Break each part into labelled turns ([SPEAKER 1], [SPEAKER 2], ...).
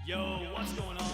[SPEAKER 1] Yo, what's going on?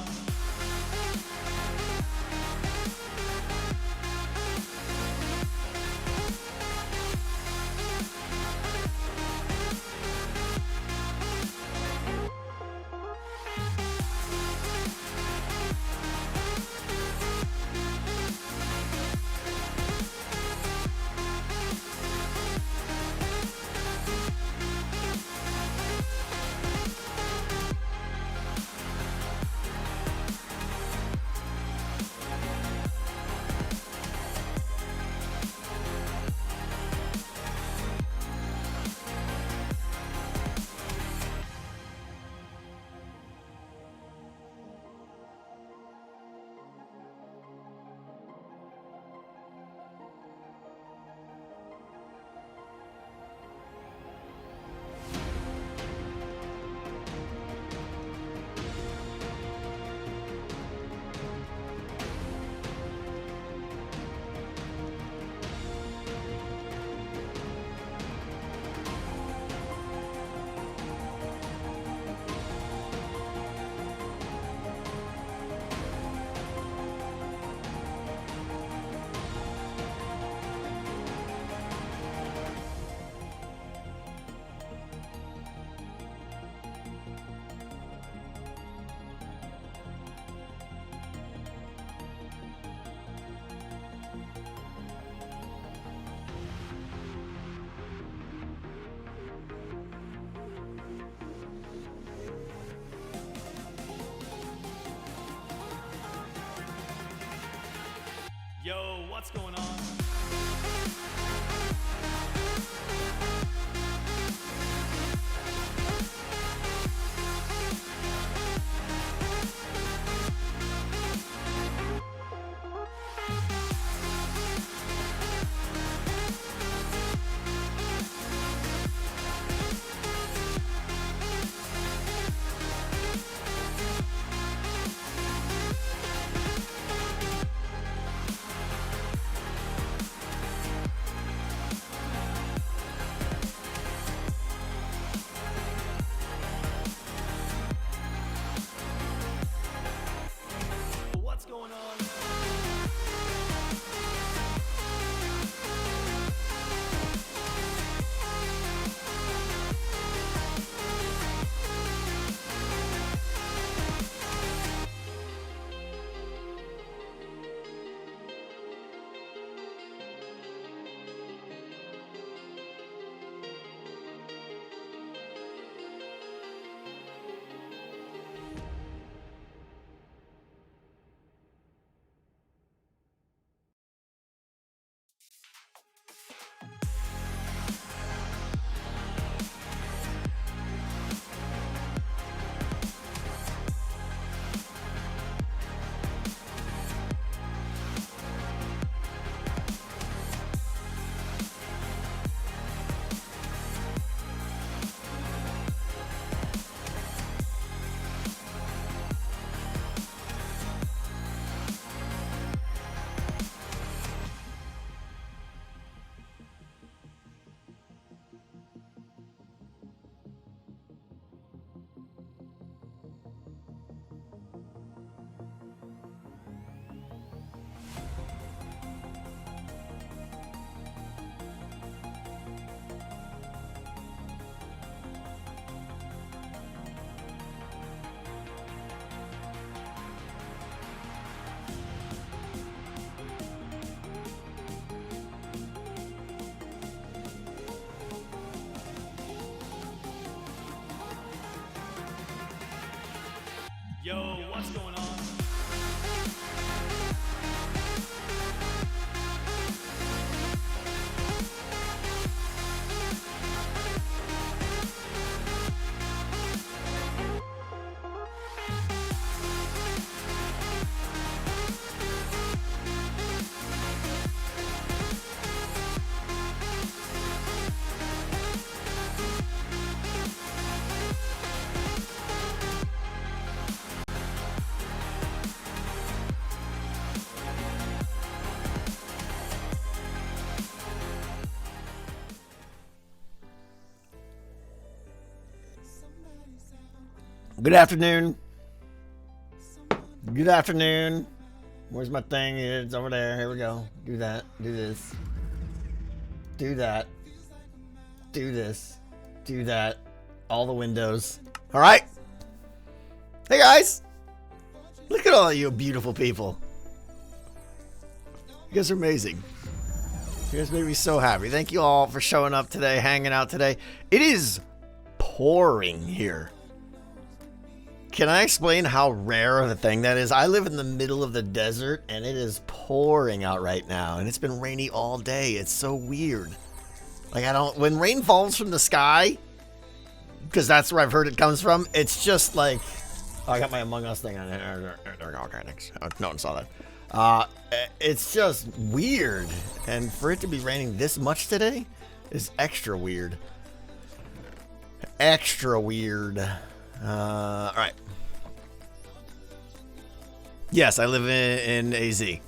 [SPEAKER 1] Yo, what's going on? What's going on? Yo, what's going on?
[SPEAKER 2] Good afternoon. Good afternoon. Where's my thing? It's over there. Here we go. Do that. Do this. Do that. Do this. Do that. All the windows. All right. Hey guys. Look at all you beautiful people. You guys are amazing. You guys made me so happy. Thank you all for showing up today, hanging out today. It is pouring here. Can I explain how rare of a thing that is? I live in the middle of the desert and it is pouring out right now and it's been rainy all day. It's so weird. Like when rain falls from the sky, because that's where I've heard it comes from, it's just like, oh, I got my Among Us thing on there. Okay, thanks. No one saw that. It's just weird. And for it to be raining this much today is extra weird. Extra weird. All right. Yes, I live in AZ. The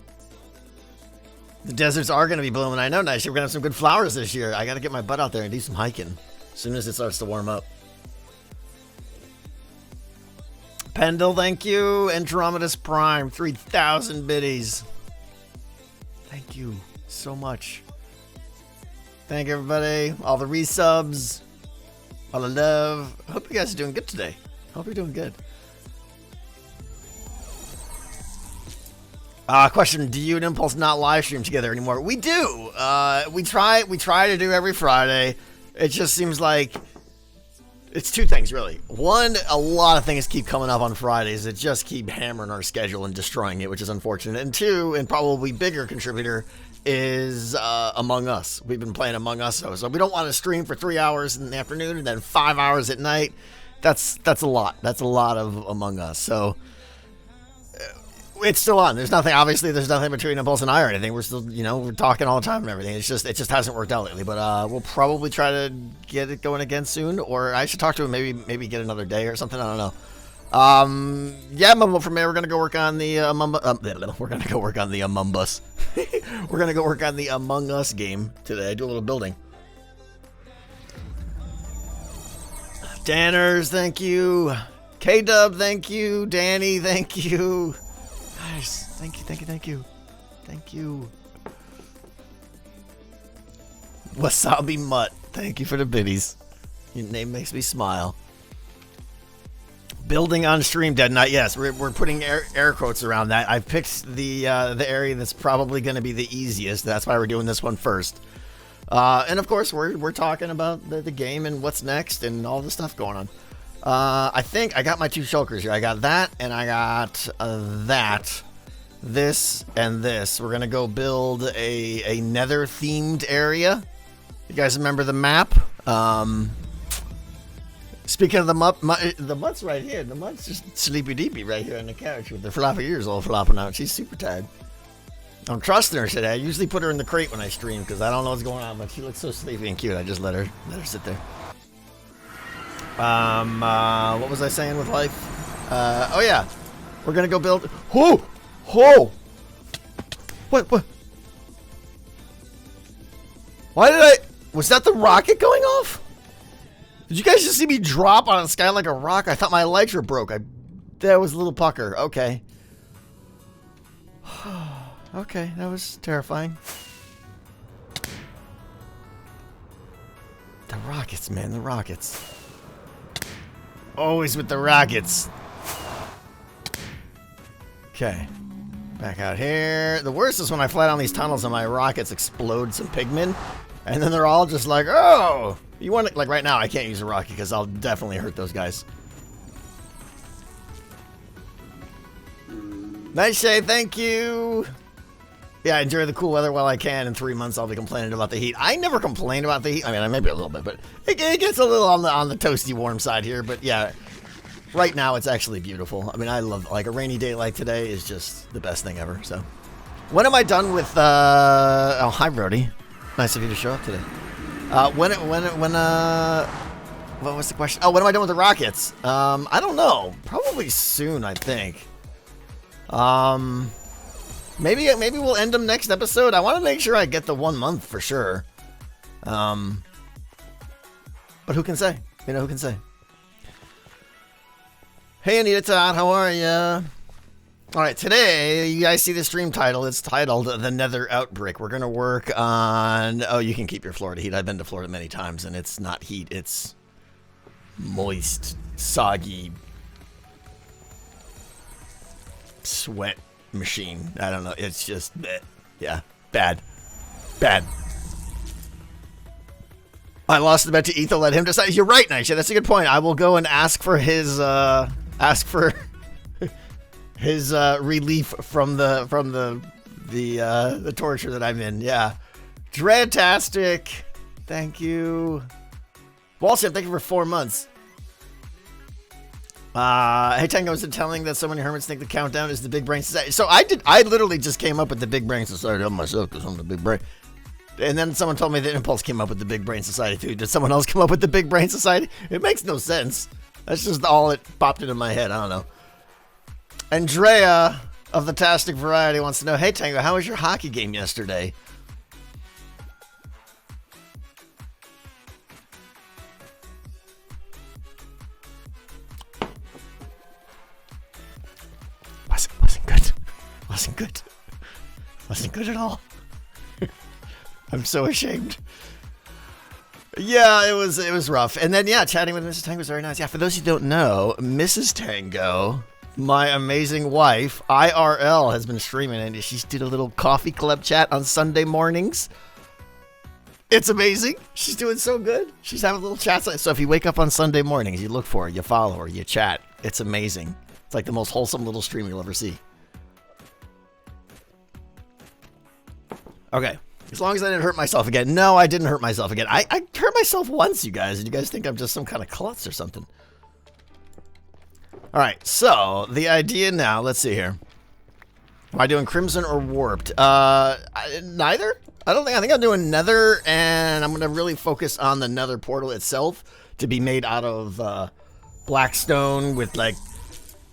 [SPEAKER 2] deserts are going to be blooming. I know next year we're going to have some good flowers this year. I got to get my butt out there and do some hiking as soon as it starts to warm up. Pendle, thank you. Enterometus Prime, 3,000 biddies. Thank you so much. Thank everybody. All the resubs. All the love. I hope you guys are doing good today. Hope you're doing good. Question: do you and Impulse not live stream together anymore? We do. We try to do every Friday. It just seems like it's two things really. One, a lot of things keep coming up on Fridays that just keep hammering our schedule and destroying it, which is unfortunate. And two, and probably bigger contributor, is Among Us. We've been playing Among Us, so we don't want to stream for 3 hours in the afternoon and then 5 hours at night. That's a lot. That's a lot of Among Us. So it's still on. There's nothing. Obviously, there's nothing between Impulse and I or anything. We're still, we're talking all the time and everything. It just hasn't worked out lately. But we'll probably try to get it going again soon. Or I should talk to him. Maybe get another day or something. I don't know. Yeah, Mumbo from there. We're gonna go work on the we're gonna go work on the Among Us. We're gonna go work on the Among Us game today. Do a little building. Danners, thank you. K-Dub, thank you. Danny, thank you. Guys, thank you. Wasabi Mutt, thank you for the biddies. Your name makes me smile. Building on stream, Dead Knight. Yes, we're putting air quotes around that. I picked the area that's probably going to be the easiest. That's why we're doing this one first. And of course, we're talking about the game and what's next and all the stuff going on. I think I got my two shulkers here. I got that and I got that. This and this. We're gonna go build a Nether themed area. You guys remember the map? Speaking of the mutt's right here. The mutt's just sleepy deepy right here on the couch with the floppy ears all flopping out. She's super tired. I'm trusting her today. I usually put her in the crate when I stream because I don't know what's going on, but she looks so sleepy and cute. I just let her sit there. What was I saying with life? Oh yeah, we're gonna go build. Whoa! What? Why did I? Was that the rocket going off? Did you guys just see me drop on the sky like a rock? I thought my elytra broke. That was a little pucker. Okay. Okay, that was terrifying. The rockets, man, the rockets. Always with the rockets. Okay. Back out here. The worst is when I fly down these tunnels and my rockets explode some pigmen. And then they're all just like, oh! You want it? Like right now, I can't use a rocket because I'll definitely hurt those guys. Nice shade, thank you! Yeah, enjoy the cool weather while I can. In 3 months, I'll be complaining about the heat. I never complain about the heat. I mean, maybe a little bit, but it gets a little on the toasty warm side here. But yeah, right now it's actually beautiful. I mean, I love, like, a rainy day like today is just the best thing ever. So, when am I done with? Oh, hi, Brody. Nice of you to show up today. What was the question? Oh, when am I done with the rockets? I don't know. Probably soon, I think. Maybe we'll end them next episode. I want to make sure I get the 1 month for sure. But who can say? You know, who can say? Hey, Anita Todd, how are ya? All right, today, you guys see the stream title. It's titled The Nether Outbreak. We're going to work on... Oh, you can keep your Florida heat. I've been to Florida many times, and it's not heat. It's moist, soggy sweat machine. I don't know. It's just... Yeah, bad. Bad. I lost the bet to Ether. Let him decide. You're right, Nisha. That's a good point. I will go and ask for his... his relief from the torture that I'm in. Yeah. Dreadtastic. Thank you. Walsham, thank you for 4 months. Hey Tango, is it telling that so many hermits think the countdown is the Big Brain Society? So I literally just came up with the Big Brain Society on myself because I'm the Big Brain. And then someone told me that Impulse came up with the Big Brain Society too. Did someone else come up with the Big Brain Society? It makes no sense. That's just all it popped into my head. I don't know. Andrea of the Tastic Variety wants to know, hey Tango, how was your hockey game yesterday? Wasn't good. Wasn't good. Wasn't good at all. I'm so ashamed. Yeah, it was rough. And then yeah, chatting with Mrs. Tango was very nice. Yeah, for those who don't know, Mrs. Tango, my amazing wife, IRL, has been streaming, and she's did a little coffee club chat on Sunday mornings. It's amazing. She's doing so good. She's having little chats. So if you wake up on Sunday mornings, you look for her, you follow her, you chat. It's amazing. It's like the most wholesome little stream you'll ever see. Okay. As long as I didn't hurt myself again. No, I didn't hurt myself again. I hurt myself once, you guys. And you guys think I'm just some kind of klutz or something. All right, so the idea now, let's see here. Am I doing Crimson or Warped? Neither. I think I'm doing Nether, and I'm going to really focus on the Nether portal itself to be made out of black stone with like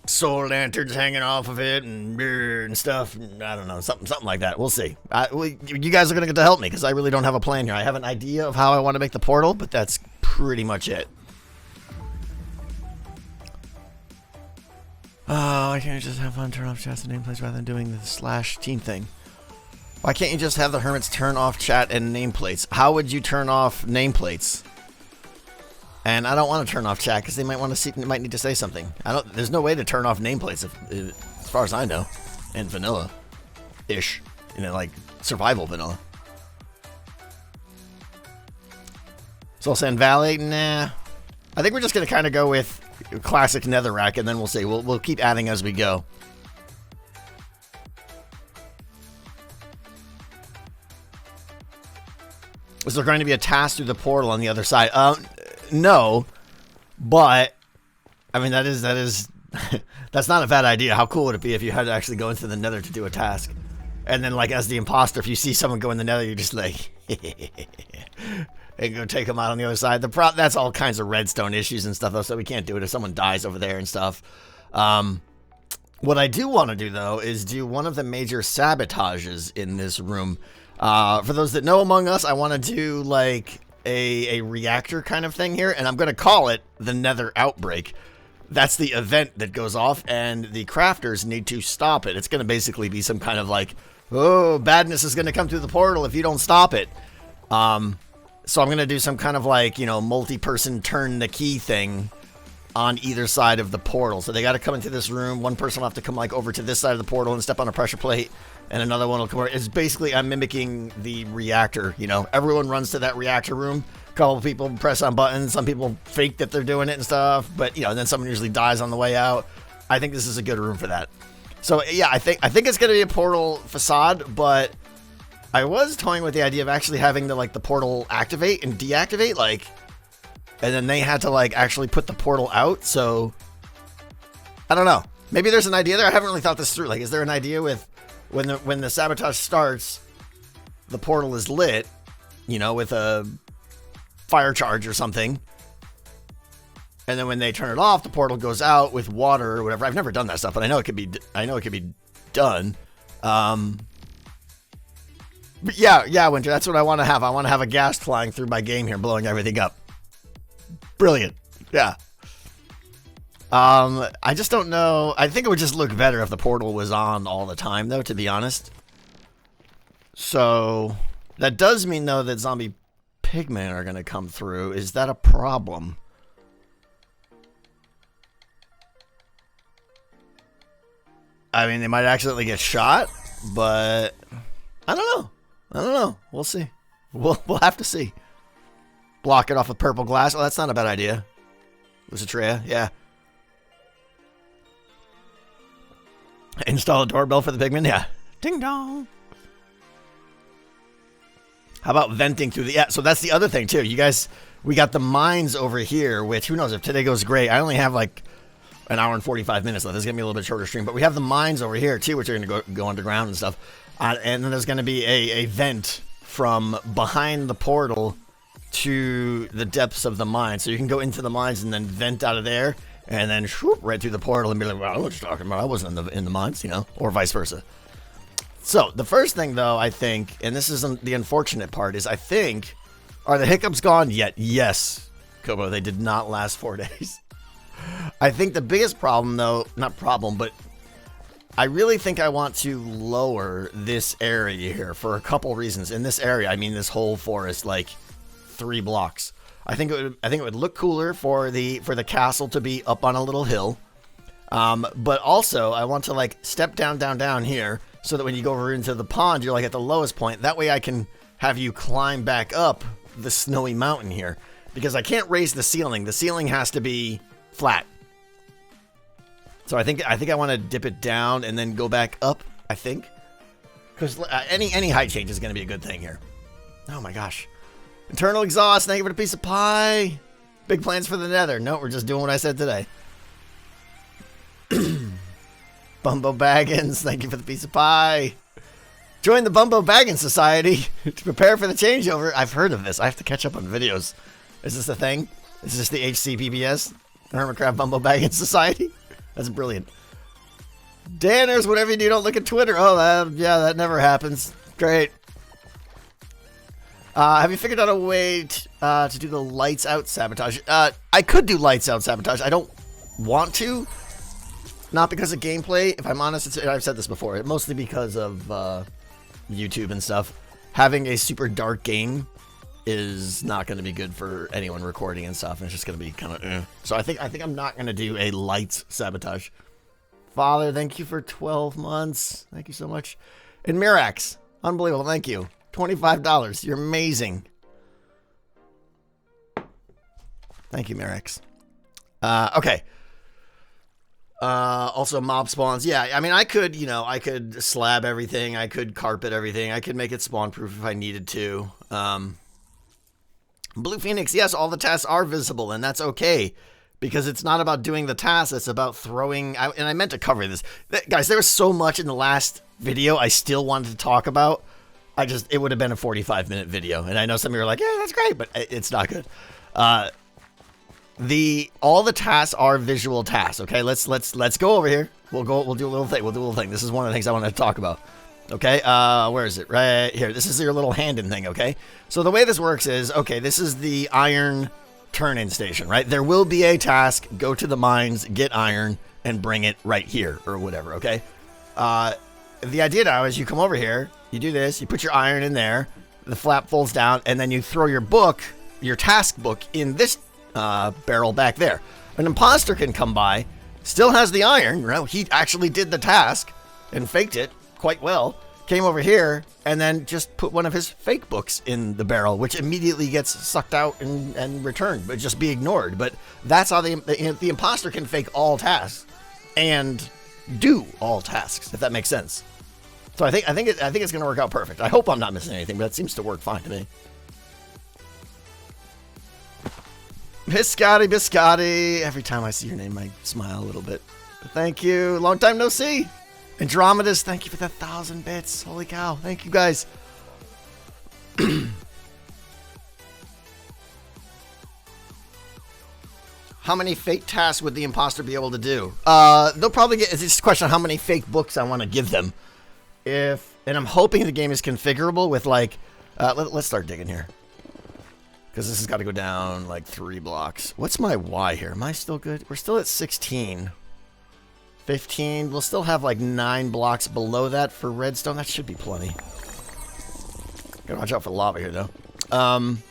[SPEAKER 2] soul lanterns hanging off of it and stuff. I don't know, something like that. We'll see. You guys are going to get to help me because I really don't have a plan here. I have an idea of how I want to make the portal, but that's pretty much it. Oh, why can't you just have fun, turn off chats and nameplates rather than doing the /team thing? Why can't you just have the hermits turn off chat and nameplates? How would you turn off nameplates? And I don't want to turn off chat because they might want to see, might need to say something. There's no way to turn off nameplates, as far as I know, in vanilla-ish, like survival vanilla. Soul Sand Valley, nah. I think we're just gonna kind of go with classic netherrack, and then we'll see. We'll keep adding as we go. Is there going to be a task through the portal on the other side? No, but I mean that is that's not a bad idea. How cool would it be if you had to actually go into the Nether to do a task, and then like as the imposter, if you see someone go in the Nether, you're just like and go take them out on the other side. That's all kinds of redstone issues and stuff though, so we can't do it if someone dies over there and stuff. What I do want to do though is do one of the major sabotages in this room. For those that know among us, I want to do like a reactor kind of thing here, and I'm going to call it the Nether Outbreak. That's the event that goes off, and the crafters need to stop it. It's going to basically be some kind of like, oh, badness is going to come through the portal if you don't stop it. So I'm going to do some kind of like, multi-person turn the key thing on either side of the portal. So they got to come into this room. One person will have to come like over to this side of the portal and step on a pressure plate, and another one will come over. It's basically, I'm mimicking the reactor, Everyone runs to that reactor room. A couple of people press on buttons. Some people fake that they're doing it and stuff. But, and then someone usually dies on the way out. I think this is a good room for that. So, yeah, I think it's going to be a portal facade, but I was toying with the idea of actually having the portal activate and deactivate, and then they had to, actually put the portal out. So, I don't know. Maybe there's an idea there. I haven't really thought this through. Is there an idea with when the sabotage starts, the portal is lit, with a fire charge or something, and then when they turn it off, the portal goes out with water or whatever. I've never done that stuff, but I know it could be done. But yeah, Winter, that's what I want to have. I want to have a gas flying through my game here, blowing everything up. Brilliant. Yeah. I just don't know. I think it would just look better if the portal was on all the time, though, to be honest. So, that does mean, though, that zombie pigmen are going to come through. Is that a problem? I mean, they might accidentally get shot, but I don't know. I don't know. We'll see. We'll have to see. Block it off with purple glass. Oh, that's not a bad idea. Lusitria, yeah. Install a doorbell for the pigmen, yeah. Ding dong. How about venting through the... Yeah, so that's the other thing, too. You guys, we got the mines over here, which, who knows, if today goes great. I only have, like, an hour and 45 minutes left. This is going to be a little bit shorter stream. But we have the mines over here, too, which are going to go underground and stuff. And then there's going to be a vent from behind the portal to the depths of the mine. So you can go into the mines and then vent out of there. And then whoop, right through the portal and be like, well, I know what you're talking about. I wasn't in the mines, you know, or vice versa. So, the first thing, though, I think, and this is the unfortunate part, is I think, are the hiccups gone yet? Yes, Kobo, they did not last 4 days. I think the biggest problem, though, not problem, but I really think I want to lower this area here for a couple reasons. In this area, I mean this whole forest, like 3 blocks. I think it would look cooler for the castle to be up on a little hill. But also, I want to, like, step down here, so that when you go over into the pond, you're like at the lowest point. That way I can have you climb back up the snowy mountain here. Because I can't raise the ceiling. The ceiling has to be flat. So I think I want to dip it down and then go back up, I think. Because any height change is going to be a good thing here. Oh my gosh. Internal exhaust, thank you for the piece of pie. Big plans for the Nether. No, we're just doing what I said today. Bumbo Baggins, thank you for the piece of pie. Join the Bumbo Baggins Society to prepare for the changeover. I've heard of this. I have to catch up on videos. Is this a thing? Is this the HCPBS? The Hermitcraft Bumbo Baggins Society? That's brilliant. Danners, whatever you do, don't look at Twitter. Oh, yeah, that never happens. Great. Have you figured out a way to do the lights out sabotage? I could do lights out sabotage. I don't want to. Not because of gameplay. If I'm honest, I've said this before. Mostly because of YouTube and stuff. Having a super dark game is not going to be good for anyone recording and stuff. It's just going to be kind of So I think I'm not going to do a lights sabotage. Father, thank you for 12 months. Thank you so much. And Mirax, unbelievable. Thank you. $25. You're amazing. Thank you, Mirax. Okay. Also mob spawns. Yeah, I mean, I could slab everything. I could carpet everything. I could make it spawn proof if I needed to. Blue Phoenix, yes, all the tasks are visible, and that's okay. Because it's not about doing the tasks, it's about throwing out. And I meant to cover this. Guys, there was so much in the last video I still wanted to talk about. It would have been a 45-minute video. And I know some of you are like, yeah, that's great, but it's not good. All the tasks are visual tasks. Okay, let's go over here. We'll do a little thing. This is one of the things I wanted to talk about. Okay, where is it? Right here. This is your little hand-in thing. Okay, so the way this works is, okay, this is the iron turn-in station, right? There will be a task. Go to the mines, get iron, and bring it right here or whatever. Okay. The idea now is you come over here, you do this, you put your iron in there, the flap folds down, and then you throw your task book in this barrel back there. An imposter can come by, still has the iron, he actually did the task and faked it quite well, came over here, and then just put one of his fake books in the barrel, which immediately gets sucked out and returned, but just be ignored. But that's how the imposter can fake all tasks and do all tasks, if that makes sense. So I think it's going to work out perfect. I hope I'm not missing anything, but it seems to work fine to me. Biscotti. Every time I see your name, I smile a little bit. But thank you. Long time no see. Andromedas, thank you for the 1,000 bits. Holy cow. Thank you, guys. How many fake tasks would the imposter be able to do? They'll probably get... It's just a question of how many fake books I want to give them. And I'm hoping the game is configurable with, like... let's start digging here. Because this has got to go down like 3 blocks. What's my Y here? Am I still good? We're still at 16. 15. We'll still have like 9 blocks below that for redstone. That should be plenty. Gotta watch out for lava here, though. I'm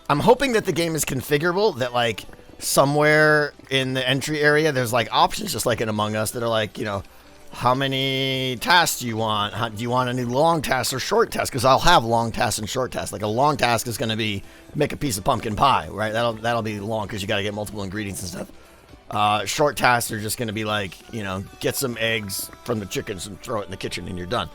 [SPEAKER 2] hoping that the game is configurable, that like somewhere in the entry area there's like options just like in Among Us that are like, you know, how many tasks do you want? Do you want any long tasks or short tasks? Because I'll have long tasks and short tasks. Like a long task is going to be make a piece of pumpkin pie, right? That'll be long because you got to get multiple ingredients and stuff. Short tasks are just going to be like, you know, get some eggs from the chickens and throw it in the kitchen and you're done.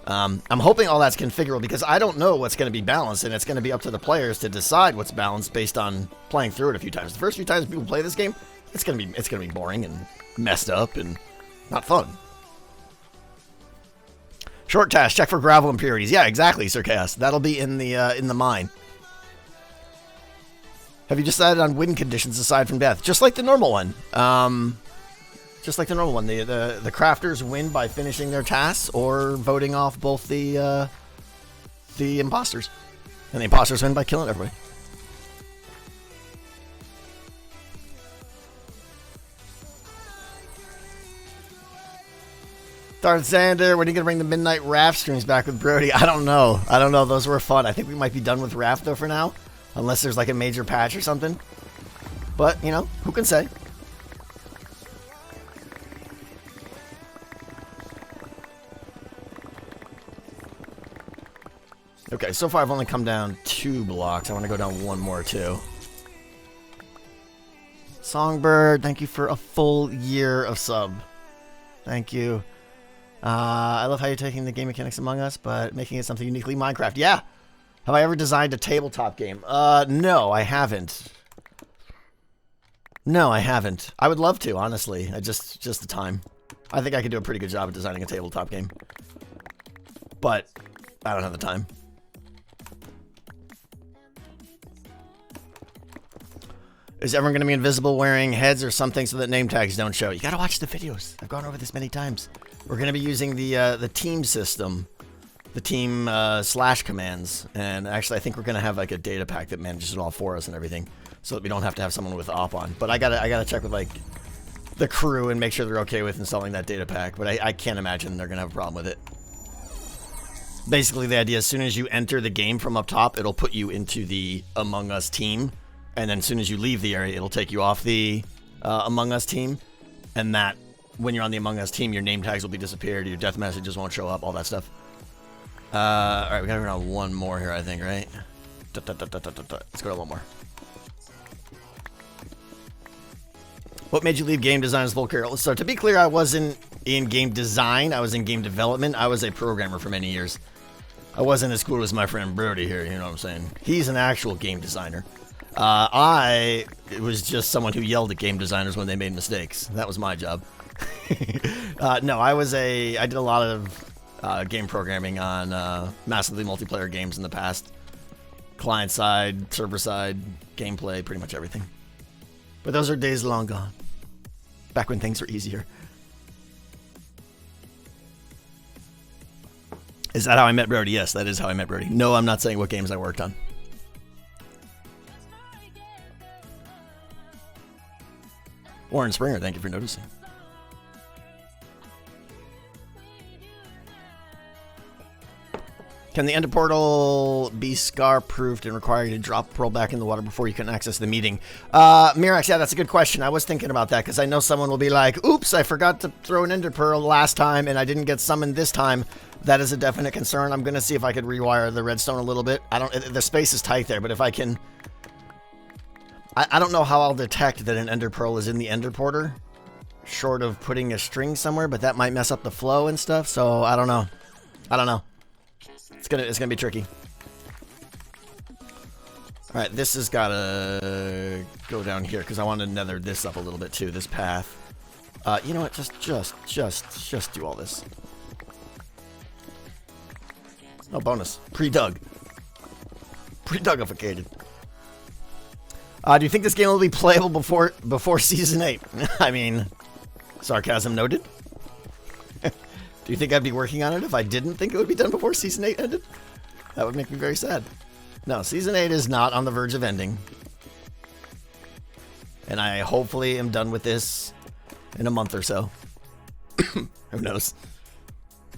[SPEAKER 2] I'm hoping all that's configurable because I don't know what's going to be balanced, and it's going to be up to the players to decide what's balanced based on playing through it a few times. The first few times people play this game, it's going to be boring and messed up and not fun. Short task, check for gravel impurities. Yeah, exactly, Sir Chaos. That'll be in the mine. Have you decided on win conditions aside from death? Just like the normal one. Just like the normal one. The crafters win by finishing their tasks or voting off both the imposters. And the imposters win by killing everybody. Darth Xander, when are you going to bring the Midnight Raft streams back with Brody? I don't know. Those were fun. I think we might be done with Raft, though, for now. Unless there's, like, a major patch or something. But, you know, who can say? Okay, so far I've only come down 2 blocks. I want to go down 1 more, too. Songbird, thank you for a full year of sub. Thank you. I love how you're taking the game mechanics Among Us, but making it something uniquely Minecraft. Yeah. Have I ever designed a tabletop game? No, I haven't. No, I haven't. I would love to, honestly. Just the time. I think I could do a pretty good job of designing a tabletop game. But I don't have the time. Is everyone going to be invisible wearing heads or something so that name tags don't show? You got to watch the videos. I've gone over this many times. We're going to be using the team system, the team slash commands, and actually I think we're going to have like a data pack that manages it all for us and everything, so that we don't have to have someone with op on. But I gotta check with like the crew and make sure they're okay with installing that data pack. But I can't imagine they're going to have a problem with it. Basically, the idea as soon as you enter the game from up top, it'll put you into the Among Us team, and then as soon as you leave the area, it'll take you off the Among Us team, and that. When you're on the Among Us team, your name tags will be disappeared, your death messages won't show up, all that stuff. Alright, we gotta go down 1 more here, I think, right? Let's go to 1 more. What made you leave game design as full career? So, to be clear, I wasn't in game design, I was in game development. I was a programmer for many years. I wasn't as cool as my friend Brody here, you know what I'm saying? He's an actual game designer. I was just someone who yelled at game designers when they made mistakes. That was my job. No, I did a lot of game programming on massively multiplayer games in the past. Client side, server side, gameplay, pretty much everything. But those are days long gone. Back when things were easier. Is that how I met Brody? Yes, that is how I met Brody. No, I'm not saying what games I worked on. Warren Springer, thank you for noticing. Can the Ender Portal be scar-proofed and require you to drop Pearl back in the water before you can access the meeting? Mirax, yeah, that's a good question. I was thinking about that because I know someone will be like, oops, I forgot to throw an Ender Pearl last time and I didn't get summoned this time. That is a definite concern. I'm going to see if I could rewire the redstone a little bit. The space is tight there, but if I can... I don't know how I'll detect that an Ender Pearl is in the Ender Porter, short of putting a string somewhere, but that might mess up the flow and stuff, so I don't know. It's gonna be tricky. Alright, this has gotta go down here, because I want to nether this up a little bit too, this path. You know what, just do all this. Oh, bonus. Pre-dug. Pre-dugificated. Do you think this game will be playable before Season 8? I mean, sarcasm noted. Do you think I'd be working on it if I didn't think it would be done before Season 8 ended? That would make me very sad. No, Season 8 is not on the verge of ending. And I hopefully am done with this in a month or so. Who knows?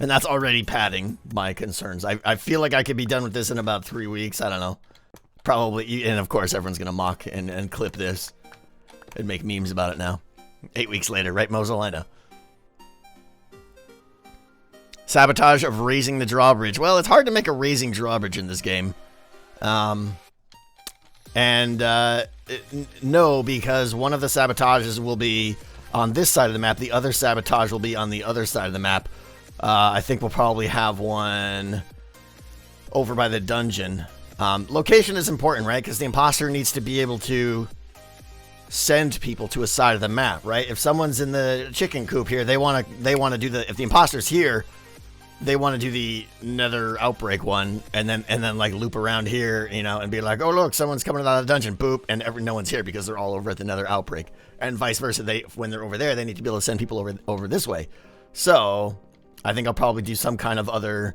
[SPEAKER 2] And that's already padding my concerns. I feel like I could be done with this in about 3 weeks. I don't know. Probably. And of course, everyone's going to mock and clip this and make memes about it now. 8 weeks later, right, Mosul? I know. Sabotage of raising the drawbridge. Well, it's hard to make a raising drawbridge in this game. No, because one of the sabotages will be on this side of the map. The other sabotage will be on the other side of the map. I think we'll probably have one over by the dungeon. Location is important, right? Because the imposter needs to be able to send people to a side of the map, right? If someone's in the chicken coop here, they want to do the, if the imposter's here, they want to do the Nether Outbreak one, and then like loop around here, you know, and be like, oh look, someone's coming out of the dungeon, boop, and no one's here because they're all over at the Nether Outbreak, and vice versa. When they're over there, they need to be able to send people over this way. So I think I'll probably do some kind of other,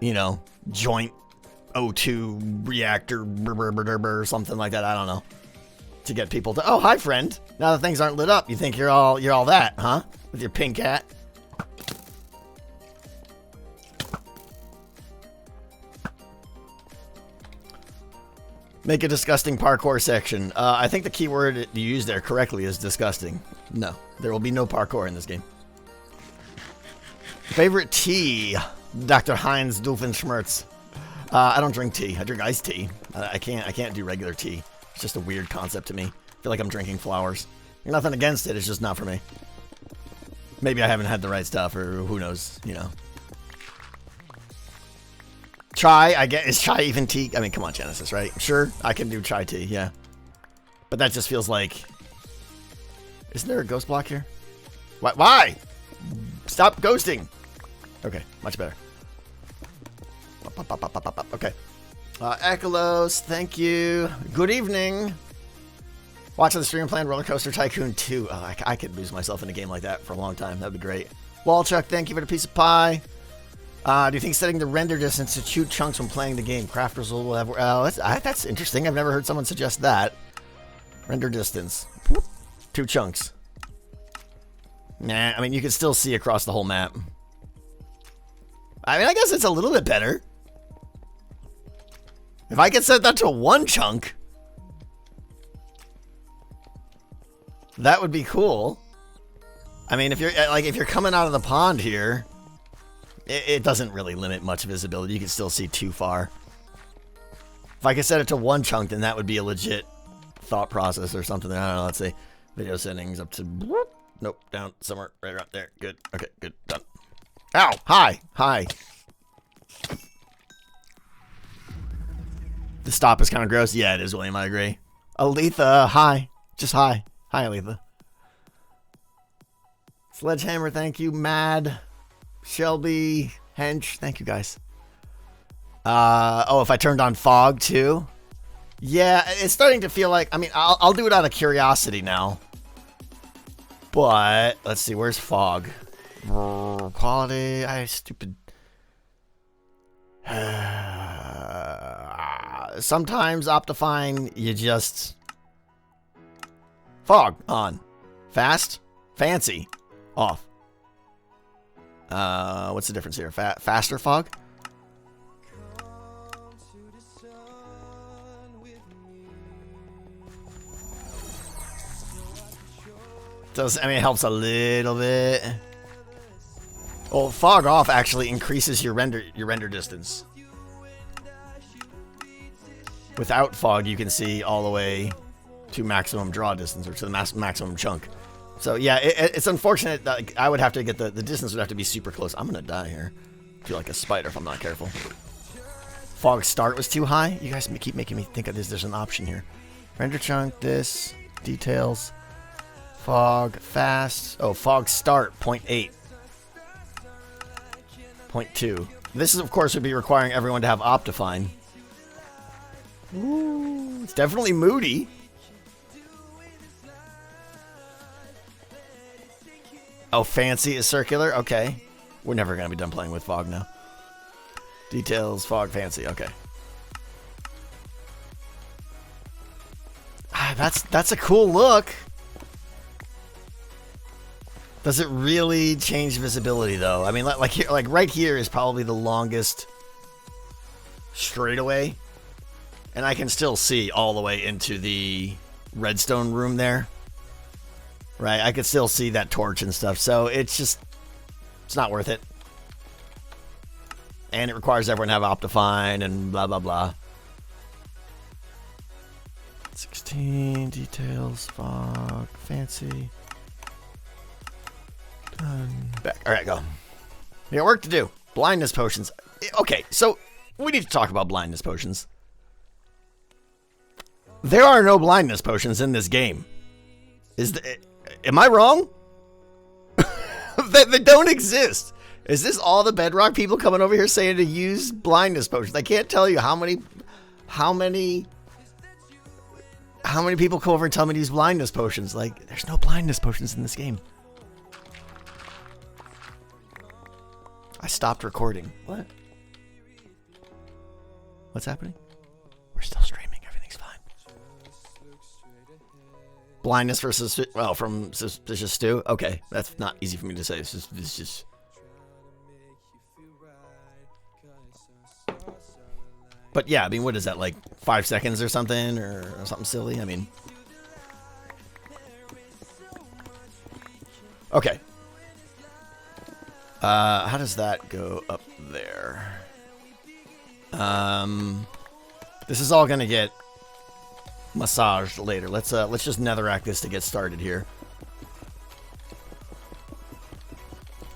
[SPEAKER 2] you know, joint O2 reactor or something like that. I don't know, to get people to, oh hi friend, now that things aren't lit up, you think you're all that, huh? With your pink hat. Make a disgusting parkour section. I think the keyword you used there correctly is disgusting. No, there will be no parkour in this game. Favorite tea? Dr. Heinz Doofenshmirtz. I don't drink tea. I drink iced tea. I can't do regular tea. It's just a weird concept to me. I feel like I'm drinking flowers. Nothing against it. It's just not for me. Maybe I haven't had the right stuff, or who knows, you know. Chai, I get, is chai even tea? I mean, come on, Genesis, right? Sure, I can do chai tea, yeah. But that just feels like... Isn't there a ghost block here? Why? Stop ghosting! Okay, much better. Okay. Echolos, thank you. Good evening. Watching the stream playing Roller Coaster Tycoon 2. Oh, I could lose myself in a game like that for a long time. That'd be great. Walchuck, thank you for the piece of pie. Do you think setting the render distance to 2 chunks when playing the game? Crafters will have... that's interesting. I've never heard someone suggest that. Render distance. 2 chunks. Nah, I mean, you can still see across the whole map. I mean, I guess it's a little bit better. If I could set that to 1 chunk, that would be cool. I mean, if you're coming out of the pond here... It doesn't really limit much visibility. You can still see too far. If I could set it to 1 chunk, then that would be a legit thought process or something. I don't know. Let's see. Video settings up to... Nope. Down somewhere. Right around there. Good. Okay. Good. Done. Ow! Hi! Hi. The stop is kind of gross. Yeah, it is, William. I agree. Aletha, hi. Just hi. Hi, Aletha. Sledgehammer, thank you. Mad... Shelby, Hench, thank you guys. Oh, if I turned on fog too? Yeah, it's starting to feel like, I mean, I'll do it out of curiosity now. But, let's see, where's fog? Quality, stupid. Sometimes Optifine, you just... Fog, on. Fast, fancy, off. What's the difference here? Faster fog? I mean, it helps a little bit. Well, fog off actually increases your render distance. Without fog, you can see all the way to maximum draw distance, or to the maximum chunk. So yeah, it's unfortunate that I would have to get the distance would have to be super close. I'm gonna die here. I feel like a spider if I'm not careful. Fog start was too high. You guys keep making me think of this. There's an option here. Render chunk, this, details, fog, fast. Oh, fog start, 0.8. 0.2. This is, of course, would be requiring everyone to have Optifine. Ooh, it's definitely moody. Oh, fancy is circular? Okay. We're never going to be done playing with fog now. Details, fog, fancy. Okay. That's a cool look. Does it really change visibility though? I mean, like here, like right here is probably the longest straightaway, and I can still see all the way into the redstone room there. Right, I could still see that torch and stuff, so it's not worth it. And it requires everyone to have Optifine and blah blah blah. 16 details, fog, fancy. Done. Back. All right, go. We got work to do. Blindness potions. Okay, so we need to talk about blindness potions. There are no blindness potions in this game. Am I wrong? They don't exist. Is this all the Bedrock people coming over here saying to use blindness potions? I can't tell you how many people come over and tell me to use blindness potions. Like, there's no blindness potions in this game. I stopped recording. What? What's happening? We're still streaming. Everything's fine. Blindness versus, well, from Suspicious Stew? Okay, that's not easy for me to say. It's just... But yeah, I mean, what is that, like 5 seconds or something? Or something silly? I mean... Okay. How does that go up there? This is all gonna get massaged later. Let's just netherrack this to get started here.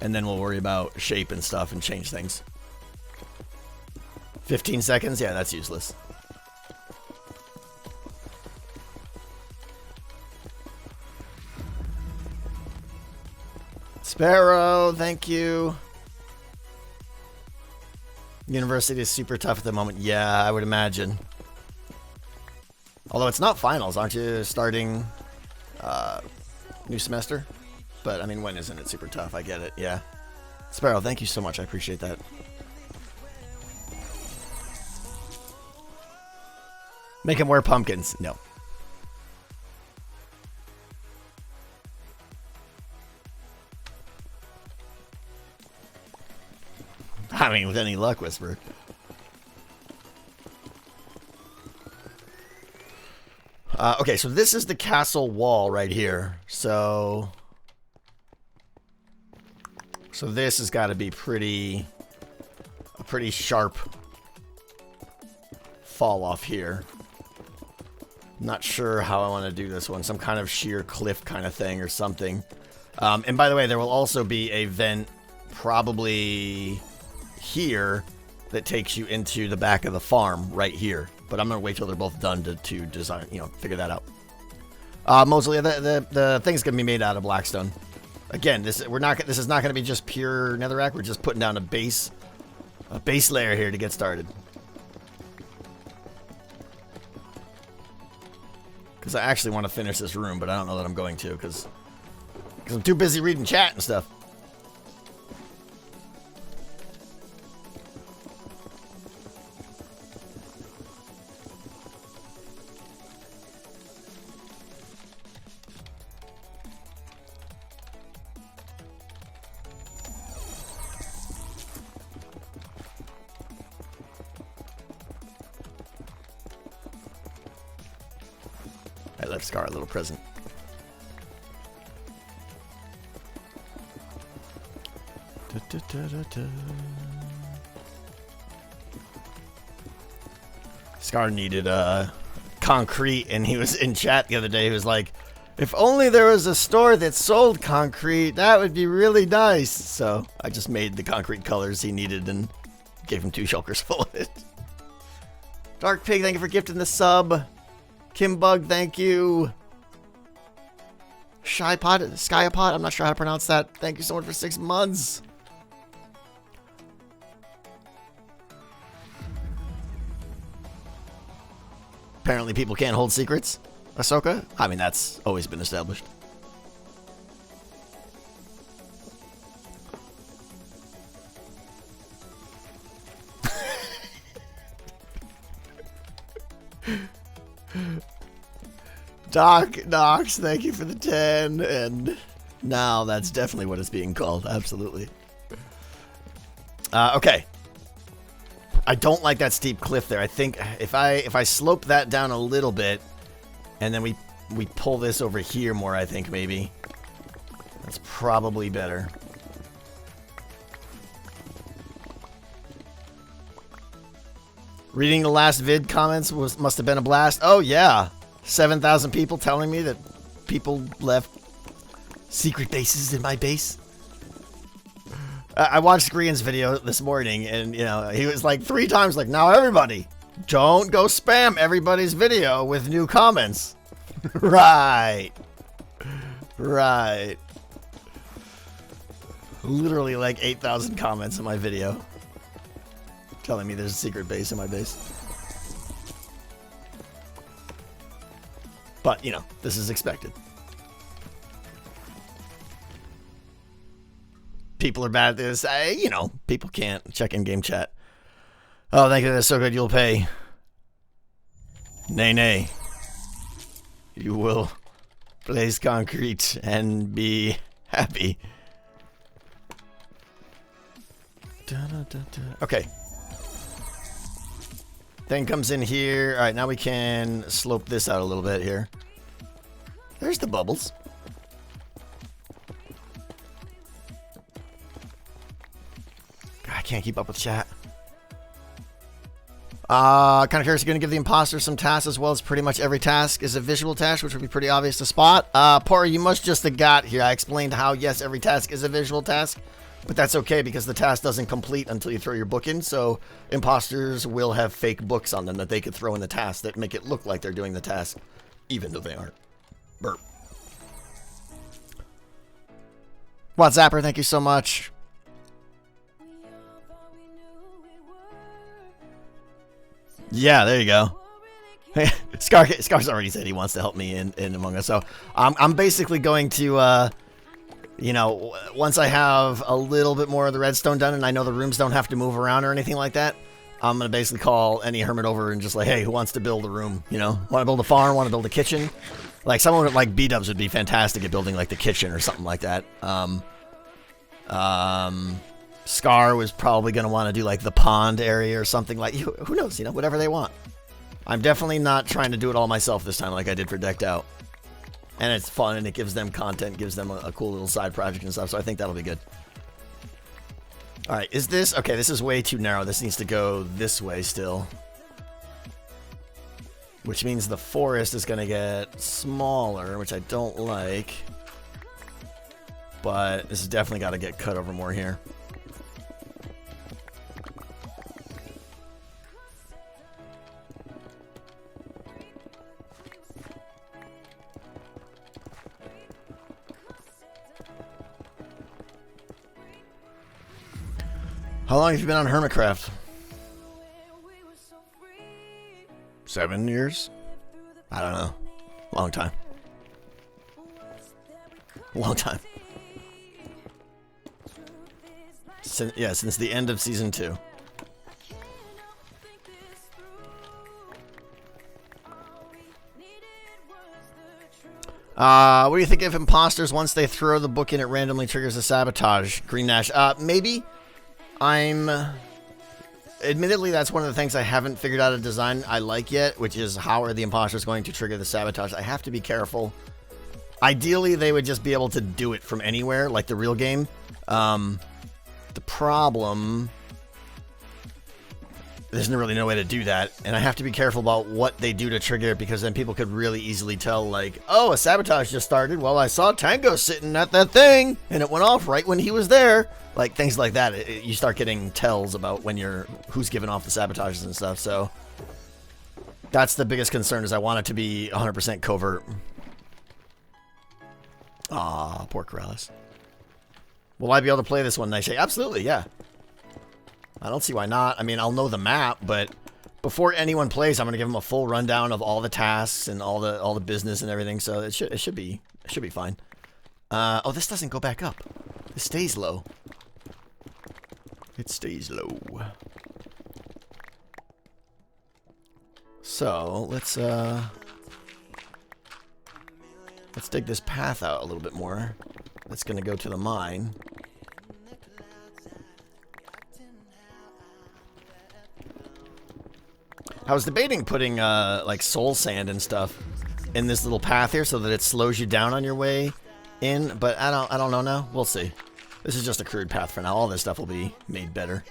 [SPEAKER 2] And then we'll worry about shape and stuff and change things. 15 seconds? Yeah, that's useless. Sparrow, thank you. University is super tough at the moment. Yeah, I would imagine. Although it's not finals, aren't you starting new semester? But, I mean, when isn't it super tough? I get it, yeah. Sparrow, thank you so much. I appreciate that. Make him wear pumpkins. No. I mean, with any luck, Whisper. Okay, so this is the castle wall right here. So this has got to be a pretty sharp fall off here. Not sure how I want to do this one. Some kind of sheer cliff kind of thing or something. And by the way, there will also be a vent probably here that takes you into the back of the farm right here. But I'm going to wait till they're both done to design, figure that out. Mostly the thing's going to be made out of blackstone. Again, this is not going to be just pure netherrack. We're just putting down a base layer here to get started. Because I actually want to finish this room, but I don't know that I'm going to because I'm too busy reading chat and stuff. I left Scar a little present. Scar needed concrete, and he was in chat the other day. He was like, if only there was a store that sold concrete, that would be really nice. So I just made the concrete colors he needed and gave him 2 shulkers full of it. Dark Pig, thank you for gifting the sub. Kimbug, thank you. Skyapod, I'm not sure how to pronounce that. Thank you so much for 6 months. Apparently people can't hold secrets, Ahsoka. I mean, that's always been established. Doc Knox, thank you for the 10. And now that's definitely what it's being called. Absolutely. Okay. I don't like that steep cliff there. I think if I slope that down a little bit, and then we pull this over here more, I think maybe. That's probably better. Reading the last vid comments must have been a blast. Oh yeah. 7,000 people telling me that people left secret bases in my base. I watched Grian's video this morning, and you know, he was like 3 times like, now everybody, don't go spam everybody's video with new comments. Right. Right. Literally like 8,000 comments in my video telling me there's a secret base in my base. But, you know, this is expected. People are bad at this. You know, people can't check in-game chat. Oh, thank you. That's so good. You'll pay. Nay, nay. You will place concrete and be happy. Okay. Thing comes in here. All right, now we can slope this out a little bit here. There's the bubbles. God, I can't keep up with chat. Kind of curious, you're going to give the imposter some tasks as well as pretty much every task is a visual task, which would be pretty obvious to spot. Porter, you must just have got here. I explained how, yes, every task is a visual task, but that's okay because the task doesn't complete until you throw your book in, so imposters will have fake books on them that they could throw in the task that make it look like they're doing the task, even though they aren't. Burp. WhatsApper, thank you so much. Yeah, there you go. Scar's already said he wants to help me in Among Us, so I'm basically going to, you know, once I have a little bit more of the redstone done and I know the rooms don't have to move around or anything like that, I'm going to basically call any hermit over and just like, hey, who wants to build a room, you know? Want to build a farm, want to build a kitchen? Like, someone like B-dubs would be fantastic at building, like, the kitchen or something like that. Scar was probably going to want to do, like, the pond area or something like, who knows, you know, whatever they want. I'm definitely not trying to do it all myself this time like I did for Decked Out. And it's fun, and it gives them content, gives them a cool little side project and stuff, so I think that'll be good. Alright, is this... Okay, this is way too narrow. This needs to go this way still. Which means the forest is going to get smaller, which I don't like. But this has definitely got to get cut over more here. How long have you been on Hermitcraft? 7 years? I don't know. Long time. Long time. Since the end of Season 2. What do you think if imposters, once they throw the book in, it randomly triggers a sabotage? Green Nash. Maybe. Admittedly, that's one of the things I haven't figured out a design I like yet, which is how are the imposters going to trigger the sabotage. I have to be careful. Ideally, they would just be able to do it from anywhere, like the real game. The problem... There's really no way to do that, and I have to be careful about what they do to trigger it, because then people could really easily tell, like, oh, a sabotage just started. Well, I saw Tango sitting at that thing, and it went off right when he was there. Like, things like that. You start getting tells about when who's giving off the sabotages and stuff, so... That's the biggest concern, is I want it to be 100% covert. Aw, poor Corrales. Will I be able to play this one, Nightshade? Absolutely, yeah. I don't see why not. I mean, I'll know the map, but before anyone plays, I'm going to give them a full rundown of all the tasks and all the business and everything, so it should be fine. Oh, this doesn't go back up. It stays low. It stays low. So, let's Let's dig this path out a little bit more. That's going to go to the mine. I was debating putting like soul sand and stuff in this little path here so that it slows you down on your way in, but I don't know now. We'll see. This is just a crude path for now. All this stuff will be made better.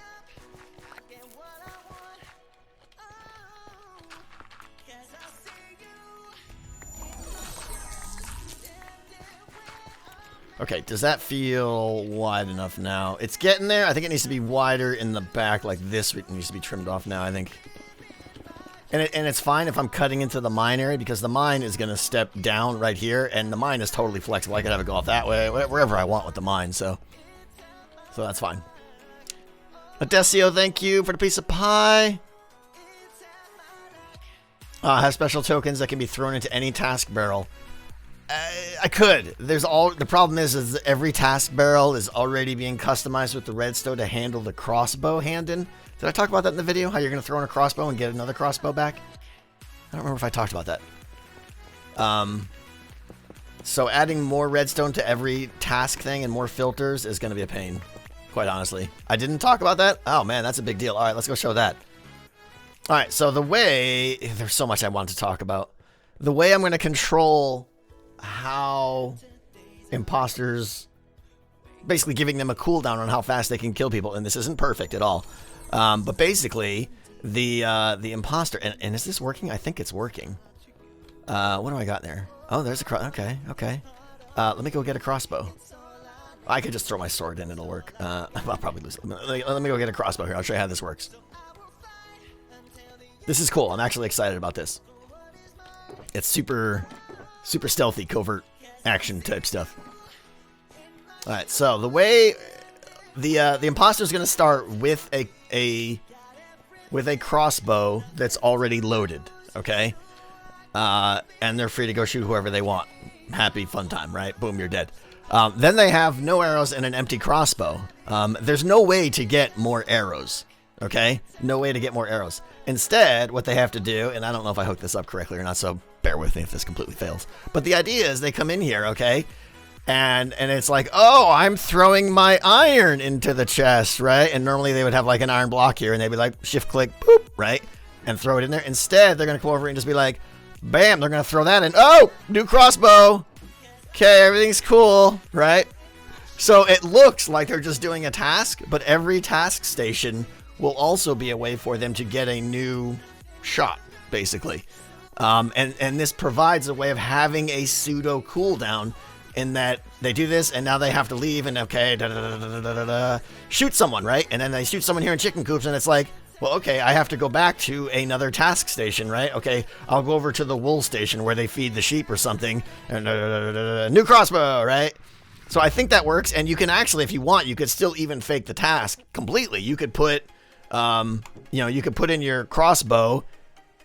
[SPEAKER 2] Okay, does that feel wide enough now? It's getting there. I think it needs to be wider in the back like this. It needs to be trimmed off now, I think. And it's fine if I'm cutting into the mine area because the mine is going to step down right here, and the mine is totally flexible. I could have it go off that way, wherever I want with the mine, so that's fine. Adesio, thank you for the piece of pie. Have special tokens that can be thrown into any task barrel. I could. The problem is every task barrel is already being customized with the redstone to handle the crossbow hand-in. Did I talk about that in the video? How you're going to throw in a crossbow and get another crossbow back? I don't remember if I talked about that. So adding more redstone to every task thing and more filters is going to be a pain, quite honestly. I didn't talk about that? Oh man, that's a big deal. All right, let's go show that. All right, so there's so much I want to talk about. The way I'm going to control how imposters, basically giving them a cooldown on how fast they can kill people, and this isn't perfect at all. But basically, the imposter, and is this working? I think it's working. What do I got there? Oh, there's a okay. Let me go get a crossbow. I could just throw my sword in, it'll work. I'll probably lose it. Let me go get a crossbow here. I'll show you how this works. This is cool. I'm actually excited about this. It's super stealthy, covert action type stuff. All right, so the way the imposter is going to start with a crossbow that's already loaded, okay? And they're free to go shoot whoever they want. Happy fun time, right? Boom, you're dead. Then they have no arrows and an empty crossbow. There's no way to get more arrows, okay? No way to get more arrows. Instead, what they have to do, and I don't know if I hooked this up correctly or not, so bear with me if this completely fails. But the idea is they come in here, okay? And it's like, oh, I'm throwing my iron into the chest, right? And normally they would have like an iron block here, and they'd be like, shift-click, boop, right? And throw it in there. Instead, they're going to come over and just be like, bam, they're going to throw that in. Oh, new crossbow. Okay, everything's cool, right? So it looks like they're just doing a task, but every task station will also be a way for them to get a new shot, basically. And this provides a way of having a pseudo cooldown in that they do this and now they have to leave and okay, shoot someone, right? And then they shoot someone here in chicken coops and it's like, well, okay, I have to go back to another task station, right? Okay, I'll go over to the wool station where they feed the sheep or something. And new crossbow, right? So I think that works, and you can actually, if you want, you could still even fake the task completely. You could put, you could put in your crossbow,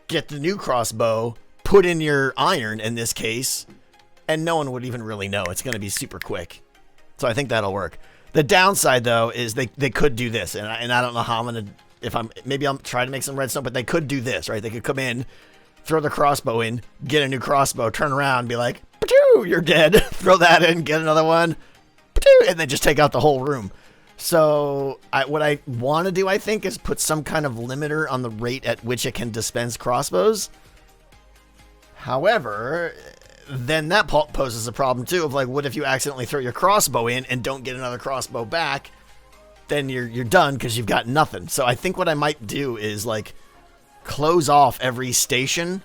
[SPEAKER 2] get the new crossbow, put in your iron in this case, and no one would even really know. It's going to be super quick. So I think that'll work. The downside, though, is they could do this, and I don't know how I'm going to, maybe I'll try to make some redstone, but they could do this, right? They could come in, throw the crossbow in, get a new crossbow, turn around, be like, "Pachoo, you're dead." Throw that in, get another one, pachoo, and then just take out the whole room. So what I want to do, I think, is put some kind of limiter on the rate at which it can dispense crossbows. However, then that poses a problem too of like, what if you accidentally throw your crossbow in and don't get another crossbow back? Then you're done because you've got nothing. So I think what I might do is like close off every station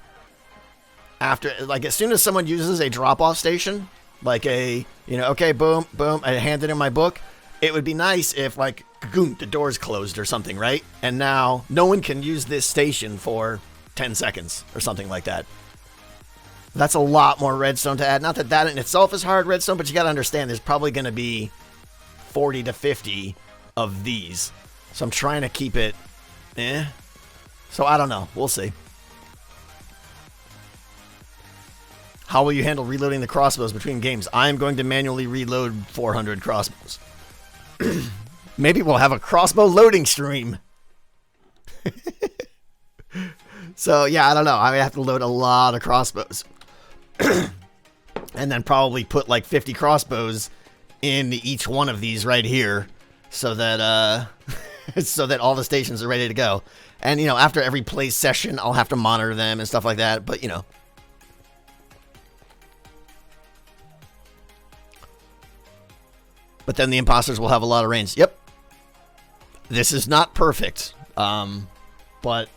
[SPEAKER 2] after, like, as soon as someone uses a drop-off station, like okay, boom, boom, I handed in my book. It would be nice if, like, goom, the door's closed or something, right? And now no one can use this station for 10 seconds or something like that. That's a lot more redstone to add. Not that that in itself is hard redstone, but you got to understand there's probably going to be 40 to 50 of these. So I'm trying to keep it, So I don't know. We'll see. How will you handle reloading the crossbows between games? I am going to manually reload 400 crossbows. Maybe we'll have a crossbow loading stream. So, yeah, I don't know. I have to load a lot of crossbows. And And then probably put like 50 crossbows in each one of these right here, so that so that all the stations are ready to go. And, you know, after every play session, I'll have to monitor them and stuff like that. But, you know. But then the imposters will have a lot of range. Yep. This is not perfect. But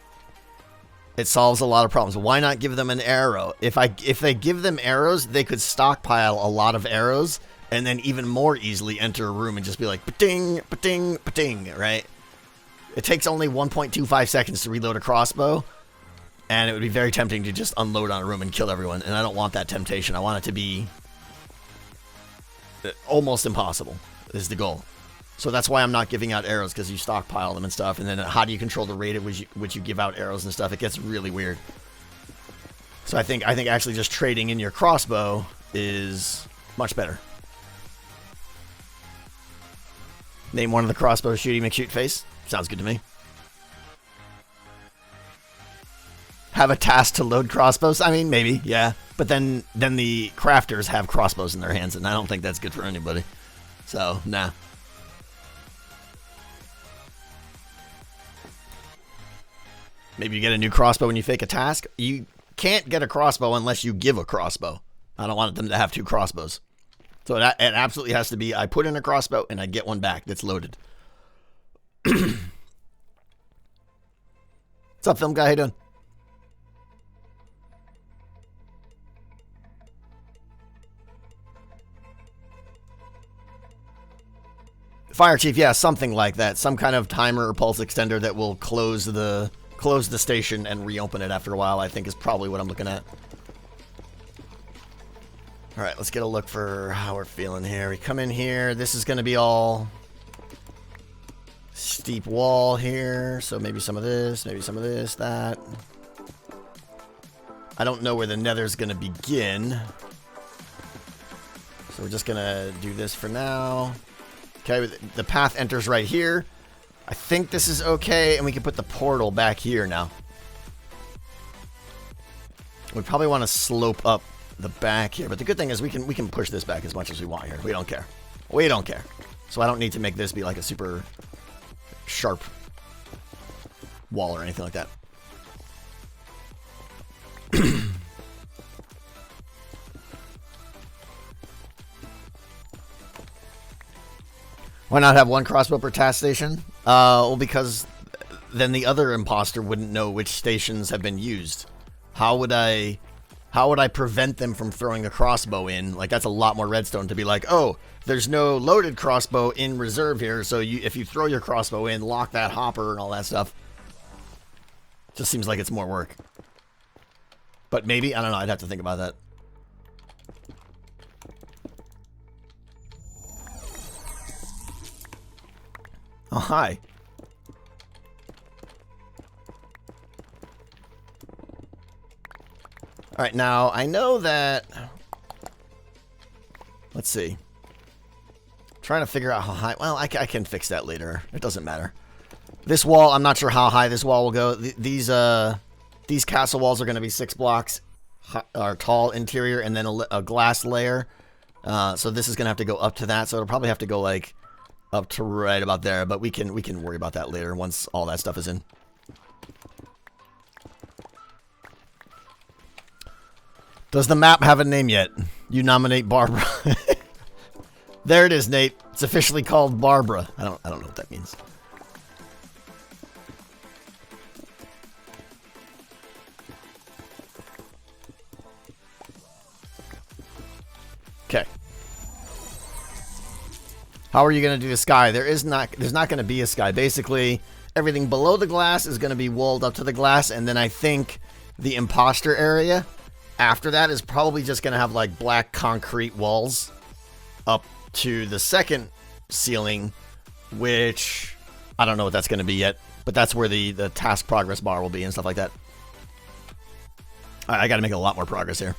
[SPEAKER 2] it solves a lot of problems. Why not give them an arrow? If they give them arrows, they could stockpile a lot of arrows and then even more easily enter a room and just be like, pa-ting, pa-ting, pa-ting, right? It takes only 1.25 seconds to reload a crossbow, and it would be very tempting to just unload on a room and kill everyone, and I don't want that temptation. I want it to be almost impossible, is the goal. So that's why I'm not giving out arrows, because you stockpile them and stuff, and then how do you control the rate at which you give out arrows and stuff? It gets really weird. So I think actually just trading in your crossbow is much better. Name one of the crossbows Shooty McShoot face. Sounds good to me. Have a task to load crossbows? I mean, maybe, yeah. But then the crafters have crossbows in their hands, and I don't think that's good for anybody. So, nah. Maybe you get a new crossbow when you fake a task. You can't get a crossbow unless you give a crossbow. I don't want them to have two crossbows. So it absolutely has to be, I put in a crossbow and I get one back that's loaded. What's up, film guy? How you doing? Fire Chief, yeah, something like that. Some kind of timer or pulse extender that will close the station and reopen it after a while, I think is probably what I'm looking at. Alright, let's get a look for how we're feeling here. We come in here. This is going to be all steep wall here. So maybe some of this, that. I don't know where the nether's going to begin. So we're just going to do this for now. Okay, the path enters right here. I think this is okay, and we can put the portal back here now. We probably want to slope up the back here, but the good thing is we can push this back as much as we want here. We don't care. We don't care. So I don't need to make this be like a super sharp wall or anything like that. Why not have one crossbow per task station? Well, because then the other imposter wouldn't know which stations have been used. How would I prevent them from throwing a crossbow in? Like, that's a lot more redstone to be like, oh, there's no loaded crossbow in reserve here, so if you throw your crossbow in, lock that hopper and all that stuff. Just seems like it's more work. But maybe, I don't know, I'd have to think about that. Oh, hi. Alright, now, I know that... Let's see. Trying to figure out how high... Well, I can fix that later. It doesn't matter. This wall, I'm not sure how high this wall will go. These castle walls are going to be 6 blocks tall interior and then a glass layer. So this is going to have to go up to that. So it'll probably have to go, like, up to right about there. But we can worry about that later once all that stuff is in. Does the map have a name yet? You nominate Barbara. There it is, Nate. It's officially called Barbara. I don't know what that means. Okay. How are you going to do the sky? There's not going to be a sky. Basically, everything below the glass is going to be walled up to the glass, and then I think the imposter area after that is probably just going to have like black concrete walls up to the second ceiling, which I don't know what that's going to be yet, but that's where the task progress bar will be and stuff like that. I got to make a lot more progress here.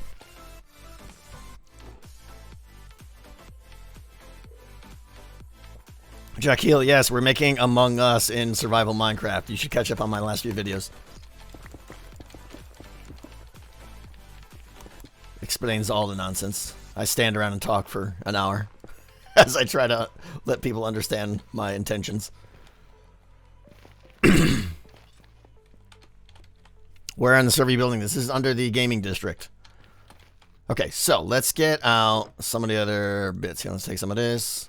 [SPEAKER 2] Jackeel, yes, we're making Among Us in Survival Minecraft. You should catch up on my last few videos. Explains all the nonsense. I stand around and talk for an hour as I try to let people understand my intentions. Where in the server are you building this? This is under the gaming district. Okay, so let's get out some of the other bits here. Let's take some of this.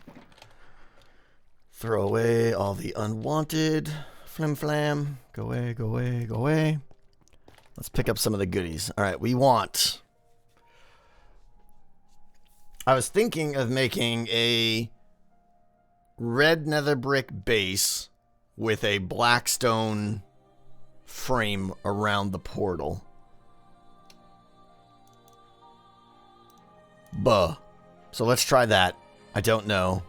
[SPEAKER 2] Throw away all the unwanted flim flam. Go away, go away, go away. Let's pick up some of the goodies. All right, we want... I was thinking of making a red nether brick base with a black stone frame around the portal. Buh. So let's try that. I don't know.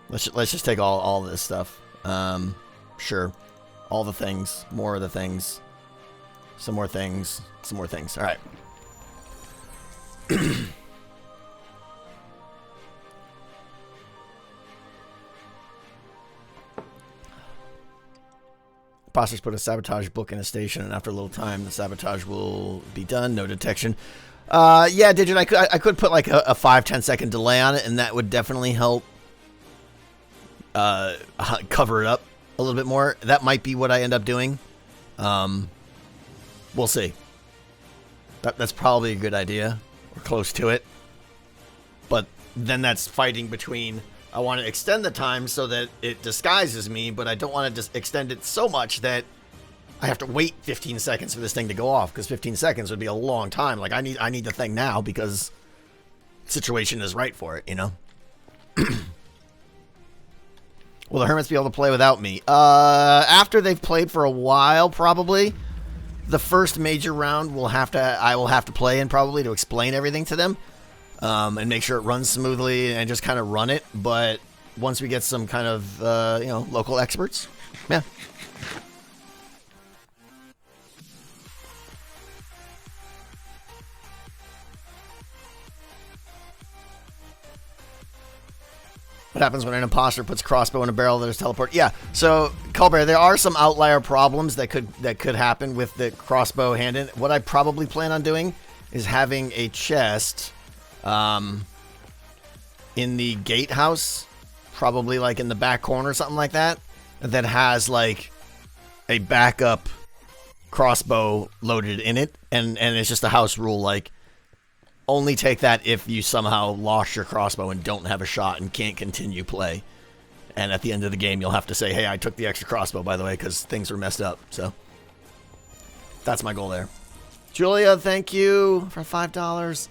[SPEAKER 2] Let's just take all this stuff. Sure. All the things. More of the things. Some more things. Some more things. All right. Imposters put a sabotage book in a station, and after a little time, the sabotage will be done. No detection. Yeah, Digit, I could put like a 5-10 second delay on it, and that would definitely help cover it up a little bit more. That might be what I end up doing. We'll see. That's probably a good idea. We're close to it. But then that's fighting between... I want to extend the time so that it disguises me, but I don't want to just extend it so much that I have to wait 15 seconds for this thing to go off, because 15 seconds would be a long time. Like, I need the thing now because the situation is right for it, you know? Will the Hermits be able to play without me? After they've played for a while, probably. The first major round I will have to play in probably to explain everything to them. And make sure it runs smoothly and just kind of run it. But once we get some kind of, local experts, yeah. What happens when an imposter puts crossbow in a barrel that is teleport? Yeah, so, Colbert, there are some outlier problems that could happen with the crossbow hand-in. What I probably plan on doing is having a chest... in the gatehouse, probably like in the back corner or something like that, that has like a backup crossbow loaded in it, and it's just a house rule, like only take that if you somehow lost your crossbow and don't have a shot and can't continue play. And at the end of the game, you'll have to say, hey, I took the extra crossbow, by the way, because things were messed up. So that's my goal there. Julia, thank you for $5.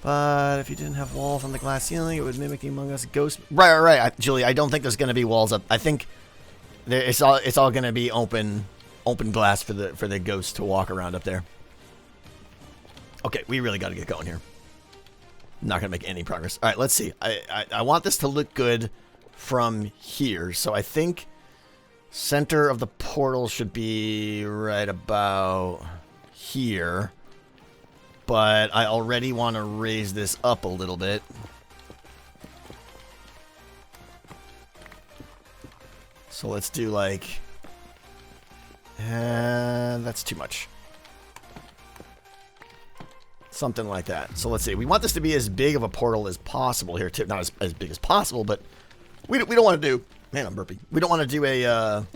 [SPEAKER 2] But if you didn't have walls on the glass ceiling, it would mimic the Among Us ghost. Right. Julie, I don't think there's going to be walls up. I think it's all going to be open glass for the ghosts to walk around up there. Okay, we really got to get going here. I'm not going to make any progress. All right, let's see. I want this to look good from here. So I think center of the portal should be right about here. But I already want to raise this up a little bit. So let's do like... that's too much. Something like that. So let's see. We want this to be as big of a portal as possible here, too. Not as big as possible, but we don't want to do... Man, I'm burping. We don't want to do a, a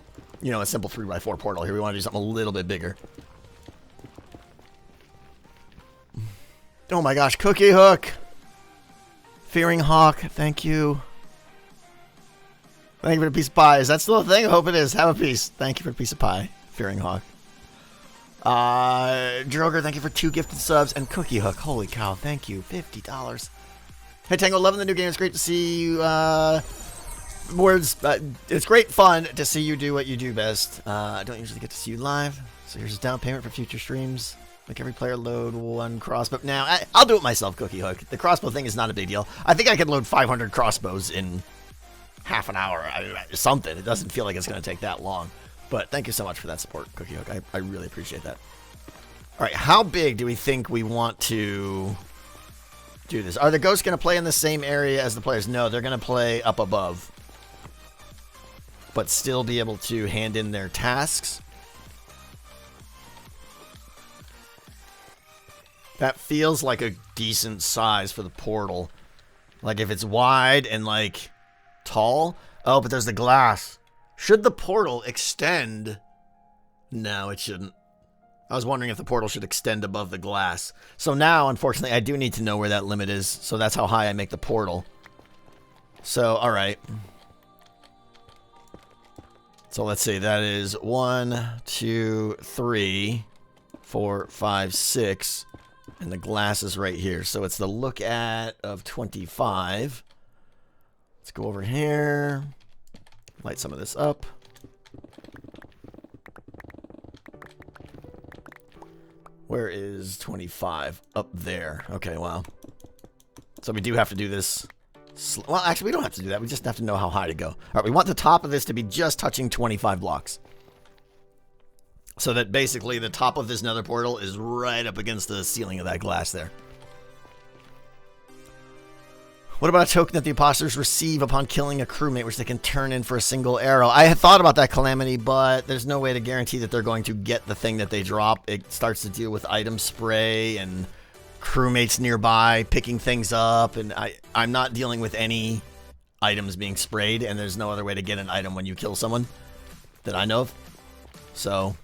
[SPEAKER 2] simple 3x4 portal here. We want to do something a little bit bigger. Oh my gosh, Cookie Hook! Fearing Hawk, thank you. Thank you for the piece of pie. Is that still a thing? I hope it is. Have a piece. Thank you for the piece of pie, Fearing Hawk. Droger, thank you for 2 gifted subs. And Cookie Hook, holy cow, thank you. $50. Hey Tango, loving the new game. It's great to see you. It's great fun to see you do what you do best. I don't usually get to see you live, so here's a down payment for future streams. Make every player load 1 crossbow. Now, I'll do it myself, Cookie Hook. The crossbow thing is not a big deal. I think I could load 500 crossbows in half an hour. Something. It doesn't feel like it's going to take that long. But thank you so much for that support, Cookie Hook. I really appreciate that. All right, how big do we think we want to do this? Are the ghosts going to play in the same area as the players? No, they're going to play up above. But still be able to hand in their tasks. That feels like a decent size for the portal. Like if it's wide and like tall. Oh, but there's the glass. Should the portal extend? No, it shouldn't. I was wondering if the portal should extend above the glass. So now, unfortunately, I do need to know where that limit is. So that's how high I make the portal. So, all right. So let's see. That is 1, 2, 3, 4, 5, 6. And the glass is right here. So it's the look at of 25. Let's go over here. Light some of this up. Where is 25? Up there. Okay, wow. So we do have to do this. Well, actually, we don't have to do that. We just have to know how high to go. All right, we want the top of this to be just touching 25 blocks. So that basically the top of this nether portal is right up against the ceiling of that glass there. What about a token that the imposters receive upon killing a crewmate, which they can turn in for a single arrow? I had thought about that, Calamity, but there's no way to guarantee that they're going to get the thing that they drop. It starts to deal with item spray and crewmates nearby picking things up, and I'm not dealing with any items being sprayed, and there's no other way to get an item when you kill someone that I know of. So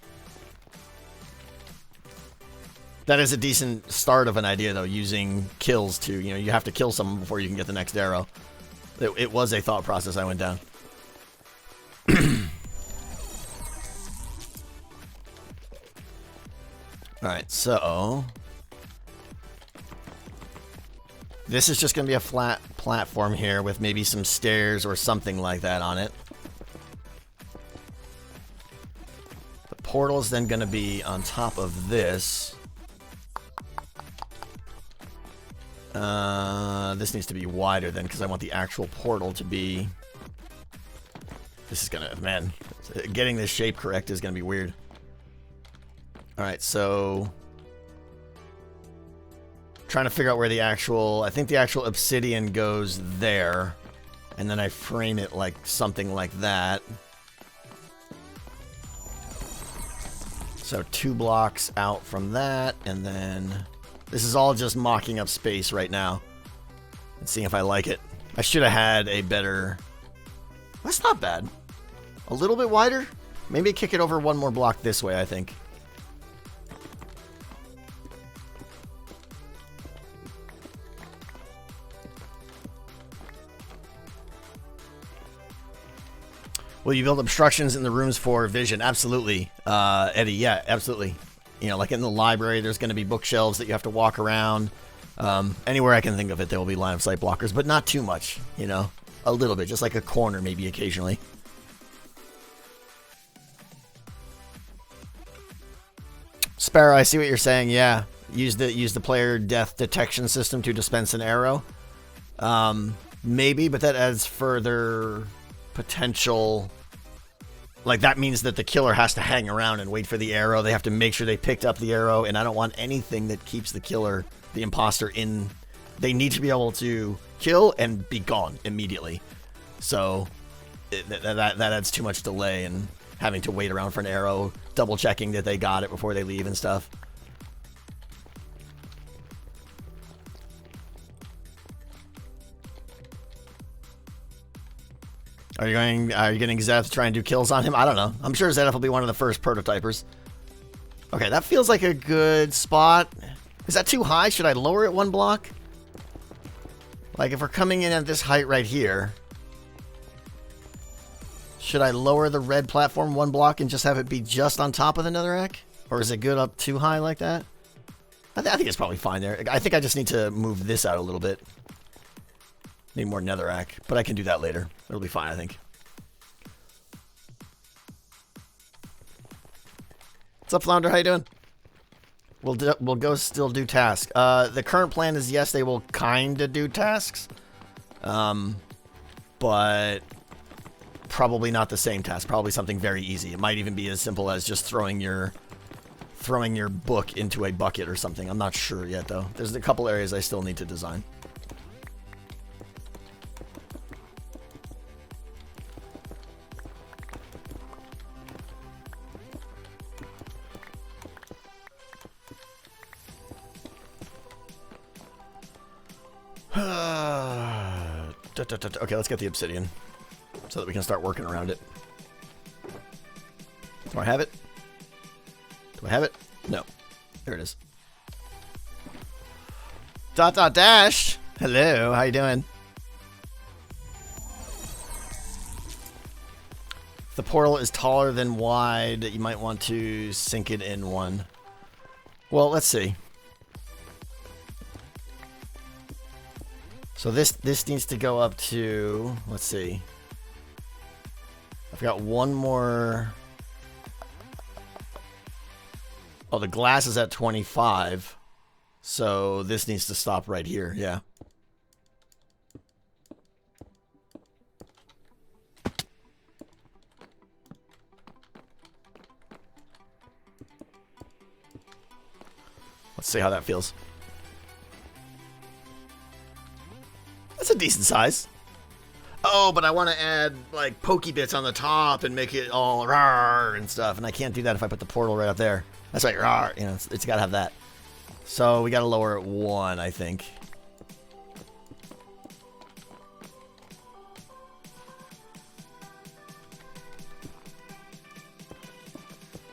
[SPEAKER 2] that is a decent start of an idea, though, using kills to, you know, you have to kill someone before you can get the next arrow. It was a thought process I went down. Alright, so this is just going to be a flat platform here with maybe some stairs or something like that on it. The portal is then going to be on top of this. This needs to be wider then, because I want the actual portal to be... This is gonna... Man, getting this shape correct is gonna be weird. Alright, so... Trying to figure out where the actual... I think the actual obsidian goes there. And then I frame it like something like that. So 2 blocks out from that, and then... This is all just mocking up space right now. And seeing if I like it. I should have had a better... That's not bad. A little bit wider? Maybe kick it over 1 more block this way, I think. Will you build obstructions in the rooms for vision? Absolutely, Eddie. Yeah, absolutely. You know, like in the library, there's going to be bookshelves that you have to walk around. Anywhere I can think of it, there will be line of sight blockers, but not too much, you know? A little bit, just like a corner maybe occasionally. Sparrow, I see what you're saying, yeah. Use the player death detection system to dispense an arrow. Maybe, but that adds further potential... Like, that means that the killer has to hang around and wait for the arrow. They have to make sure they picked up the arrow, and I don't want anything that keeps the killer, the imposter, in. They need to be able to kill and be gone immediately. So, that adds too much delay and having to wait around for an arrow, double-checking that they got it before they leave and stuff. Are you getting Zeth to try and do kills on him? I don't know. I'm sure Zeth will be one of the first prototypers. Okay, that feels like a good spot. Is that too high? Should I lower it 1 block? Like, if we're coming in at this height right here, should I lower the red platform 1 block and just have it be just on top of the netherrack? Or is it good up too high like that? I think it's probably fine there. I think I just need to move this out a little bit. Need more netherrack, but I can do that later. It'll be fine, I think. What's up, Flounder? How you doing? We'll go still do tasks. The current plan is, yes, they will kind of do tasks. But probably not the same task. Probably something very easy. It might even be as simple as just throwing your book into a bucket or something. I'm not sure yet, though. There's a couple areas I still need to design. Okay, let's get the obsidian so that we can start working around it. Do I have it? Do I have it? No. There it is. Dash. Hello, how you doing? If the portal is taller than wide, you might want to sink it in one. Well, let's see. So this needs to go up to, let's see. I've got one more. Oh, the glass is at 25. So this needs to stop right here, yeah. Let's see how that feels. That's a decent size. Oh, but I want to add, like, pokey bits on the top and make it all rawr and stuff. And I can't do that if I put the portal right up there. That's right, rawr. You know, it's got to have that. So we got to lower it 1, I think.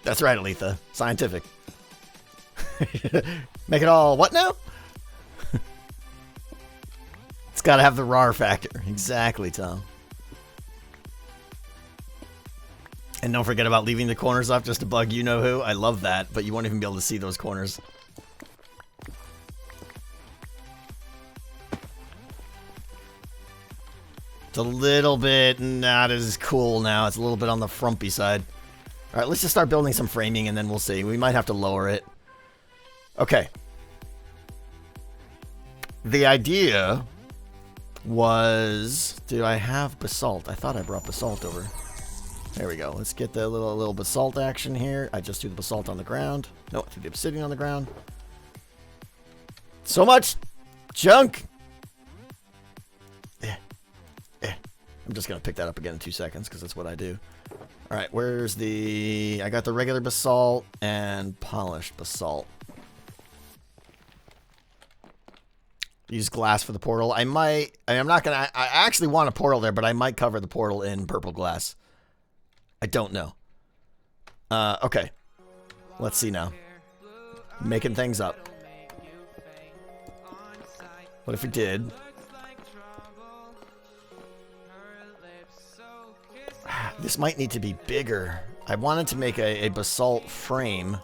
[SPEAKER 2] That's right, Aletha. Scientific. Make it all what now? It's got to have the rawr factor. Exactly, Tom. And don't forget about leaving the corners up just to bug you-know-who. I love that, but you won't even be able to see those corners. It's a little bit not as cool now. It's a little bit on the frumpy side. All right, let's just start building some framing, and then we'll see. We might have to lower it. Okay. The idea was... Do I have basalt? I thought I brought basalt over. There we go. Let's get the little basalt action here. I just threw the basalt on the ground. No, I threw the obsidian on the ground. So much junk! I'm just going to pick that up again in 2 seconds, because that's what I do. Alright, where's the... I got the regular basalt and polished basalt. Use glass for the portal. I'm not going to... I actually want a portal there, but I might cover the portal in purple glass. I don't know. Okay. Let's see now. Making things up. What if we did... This might need to be bigger. I wanted to make a basalt frame.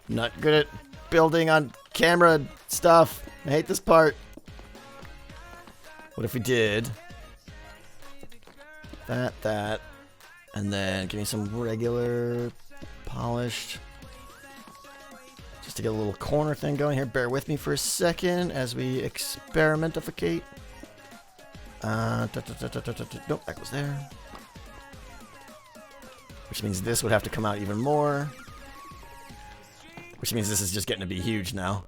[SPEAKER 2] Not good at building on camera stuff. I hate this part. What if we did that, and then give me some regular polished... Just to get a little corner thing going here. Bear with me for a second as we experimentificate. Nope, that goes there. Which means this would have to come out even more. Which means this is just getting to be huge now.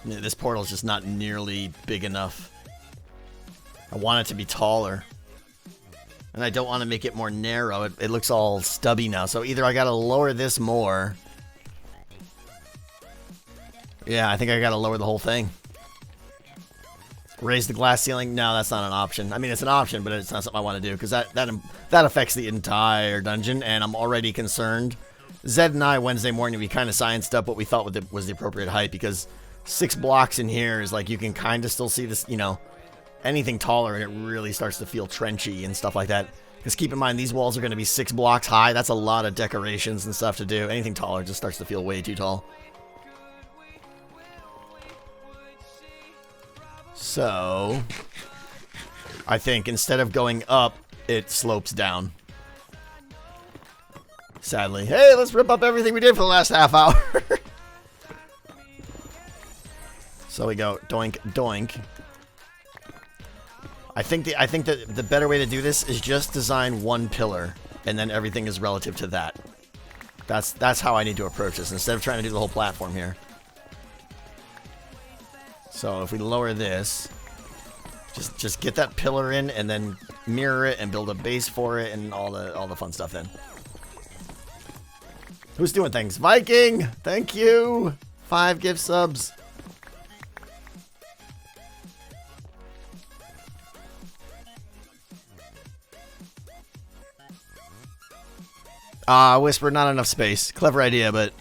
[SPEAKER 2] This portal is just not nearly big enough. I want it to be taller. And I don't want to make it more narrow. It looks all stubby now. So either I got to lower this more. Yeah, I think I got to lower the whole thing. Raise the glass ceiling? No, that's not an option. I mean, it's an option, but it's not something I want to do. Because that affects the entire dungeon. And I'm already concerned. Zed and I, Wednesday morning, we kind of scienced up what we thought was the appropriate height. Because 6 blocks in here is like you can kind of still see this, you know... Anything taller and it really starts to feel trenchy and stuff like that. Because keep in mind, these walls are going to be 6 blocks high. That's a lot of decorations and stuff to do. Anything taller just starts to feel way too tall. So, I think instead of going up, it slopes down. Sadly. Hey, let's rip up everything we did for the last half hour. So we go doink, doink. I think that the better way to do this is just design one pillar, and then everything is relative to that. That's how I need to approach this, instead of trying to do the whole platform here. So if we lower this, Just get that pillar in and then mirror it and build a base for it and all the fun stuff then. Who's doing things? Viking! Thank you! 5 gift subs. Whisper, not enough space. Clever idea, but...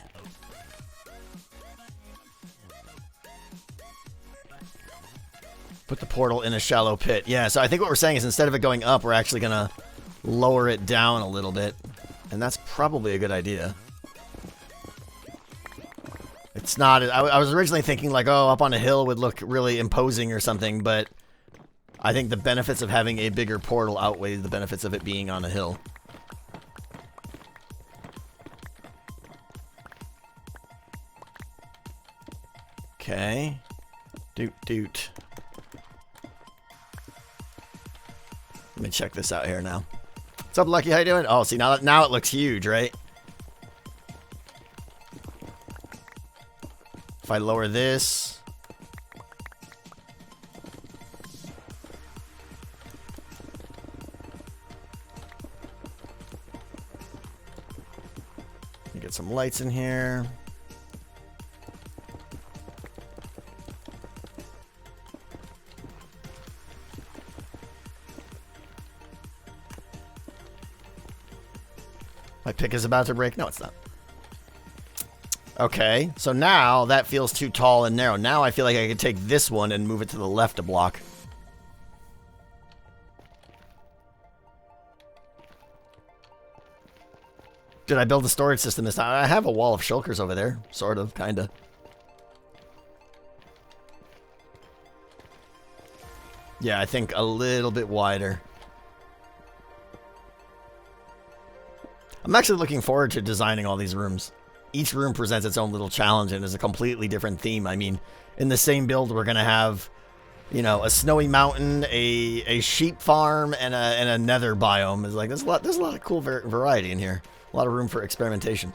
[SPEAKER 2] Put the portal in a shallow pit. Yeah, so I think what we're saying is instead of it going up, we're actually going to lower it down a little bit. And that's probably a good idea. It's not... I was originally thinking like, oh, up on a hill would look really imposing or something, but I think the benefits of having a bigger portal outweigh the benefits of it being on a hill. Okay. Doot. Let me check this out here now. What's up, Lucky? How you doing? Oh, see, now it looks huge, right? If I lower this... Let me get some lights in here. My pick is about to break. No, it's not. Okay, so now that feels too tall and narrow. Now I feel like I could take this one and move it to the left a block. Did I build a storage system this time? I have a wall of shulkers over there. Sort of, kind of. Yeah, I think a little bit wider. I'm actually looking forward to designing all these rooms. Each room presents its own little challenge and is a completely different theme. I mean, in the same build, we're going to have, you know, a snowy mountain, a sheep farm, and a nether biome. It's like, there's a lot of cool variety in here. A lot of room for experimentation.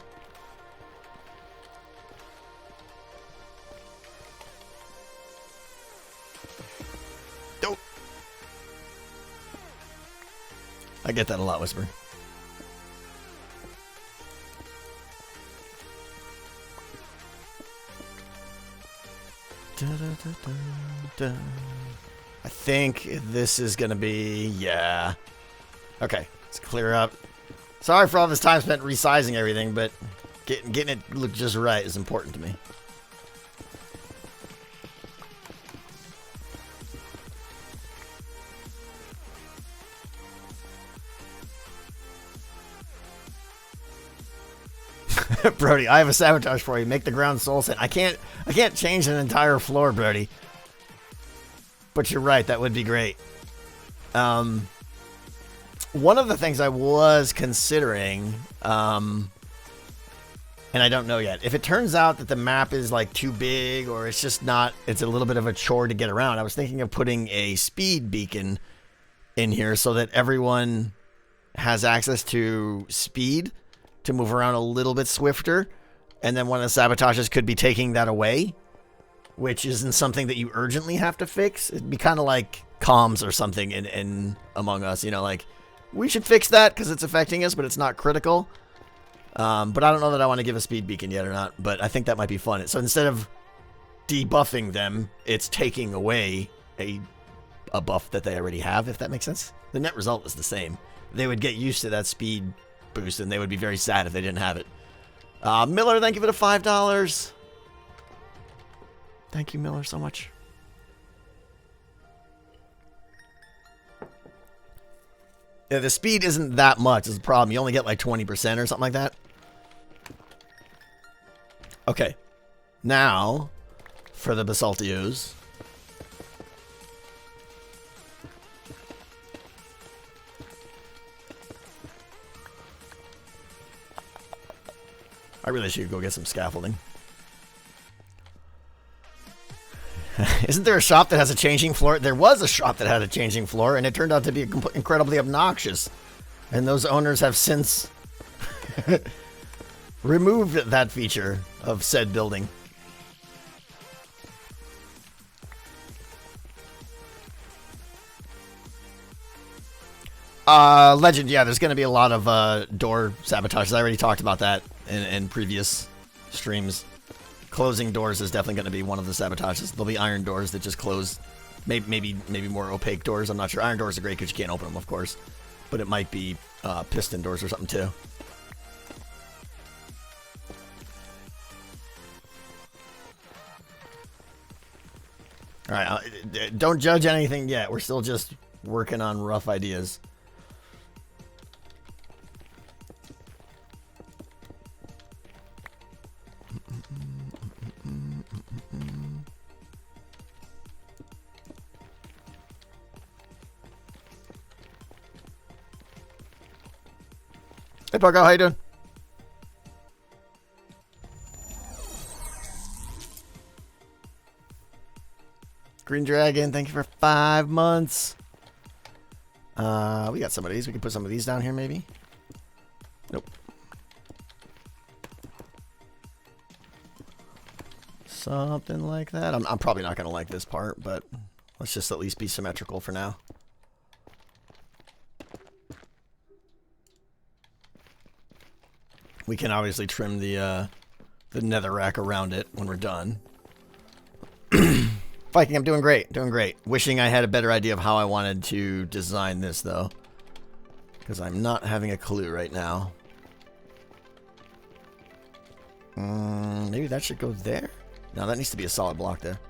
[SPEAKER 2] Dope. I get that a lot, Whisper. I think this is gonna be, yeah. Okay, let's clear up. Sorry for all this time spent resizing everything, but getting it look just right is important to me. Brody, I have a sabotage for you. Make the ground soul sand. I can't change an entire floor, Brody. But you're right, that would be great. One of the things I was considering, and I don't know yet, if it turns out that the map is like too big or it's just not, it's a little bit of a chore to get around, I was thinking of putting a speed beacon in here so that everyone has access to speed to move around a little bit swifter, and then one of the sabotages could be taking that away, which isn't something that you urgently have to fix. It'd be kind of like comms or something in Among Us, you know, like, we should fix that because it's affecting us, but it's not critical. But I don't know that I want to give a speed beacon yet or not, but I think that might be fun. So instead of debuffing them, it's taking away a buff that they already have, if that makes sense. The net result is the same. They would get used to that speed boost, and they would be very sad if they didn't have it. Miller, thank you for the $5. Thank you, Miller, so much. Yeah, the speed isn't that much is the problem. You only get like 20% or something like that. Okay. Now, for the Basaltios. I really should go get some scaffolding. Isn't there a shop that has a changing floor? There was a shop that had a changing floor, and it turned out to be incredibly obnoxious. And those owners have since removed that feature of said building. Legend, yeah, there's going to be a lot of door sabotages. I already talked about that in previous streams. Closing doors is definitely going to be one of the sabotages. There'll be iron doors that just close. Maybe more opaque doors. I'm not sure. Iron doors are great because you can't open them, of course. But it might be piston doors or something, too. Alright, don't judge anything yet. We're still just working on rough ideas. Hey, Parko, how you doing? Green Dragon, thank you for 5 months. We got some of these. We can put some of these down here, maybe. Nope. Something like that. I'm probably not going to like this part, but let's just at least be symmetrical for now. We can obviously trim the nether rack around it when we're done. Viking, I'm doing great. Doing great. Wishing I had a better idea of how I wanted to design this, though. Because I'm not having a clue right now. Maybe that should go there? No, that needs to be a solid block there.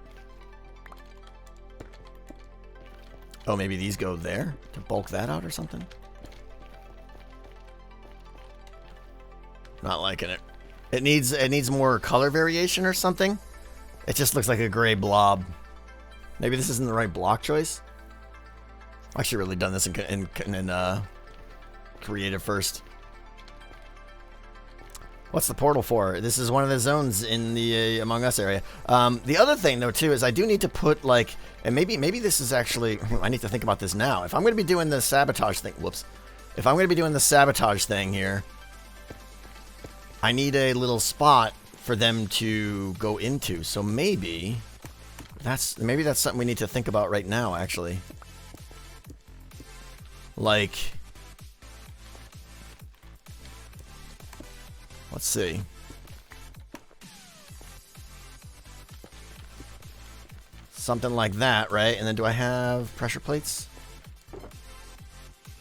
[SPEAKER 2] Oh, maybe these go there to bulk that out or something? Not liking it. It needs more color variation or something. It just looks like a gray blob. Maybe this isn't the right block choice. I've actually really done this in creative first. What's the portal for? This is one of the zones in the Among Us area. The other thing, though, too, is I do need to put, like, and maybe this is actually, I need to think about this now. If I'm going to be doing the sabotage thing, whoops. If I'm going to be doing the sabotage thing here, I need a little spot for them to go into. So maybe that's something we need to think about right now, actually. Like, let's see. Something like that, right? And then do I have pressure plates?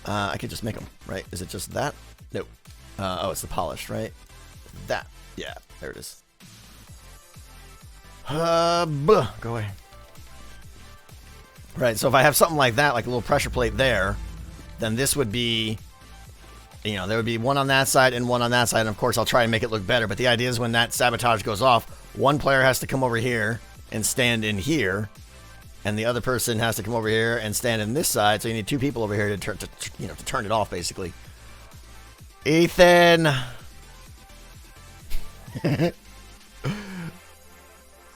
[SPEAKER 2] I could just make them, right? Is it just that? Nope. Oh, it's the polished, right? That. Yeah, there it is. Go away. Right, so if I have something like that, like a little pressure plate there, then this would be, you know, there would be one on that side and one on that side, and of course I'll try and make it look better, but the idea is when that sabotage goes off, one player has to come over here and stand in here, and the other person has to come over here and stand in this side, so you need two people over here to turn it off, basically. Ethan!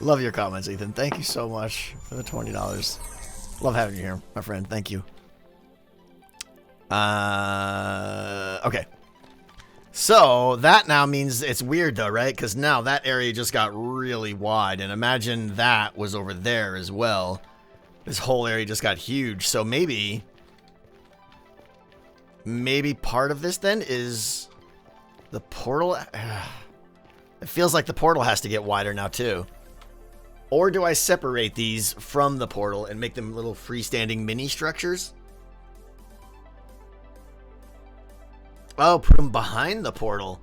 [SPEAKER 2] Love your comments, Ethan. Thank you so much for the $20. Love having you here, my friend. Thank you. Okay. So, that now means it's weird, though, right? Because now that area just got really wide. And imagine that was over there as well. This whole area just got huge. So maybe part of this, then, is the portal. It feels like the portal has to get wider now, too. Or do I separate these from the portal and make them little freestanding mini structures? Oh, put them behind the portal.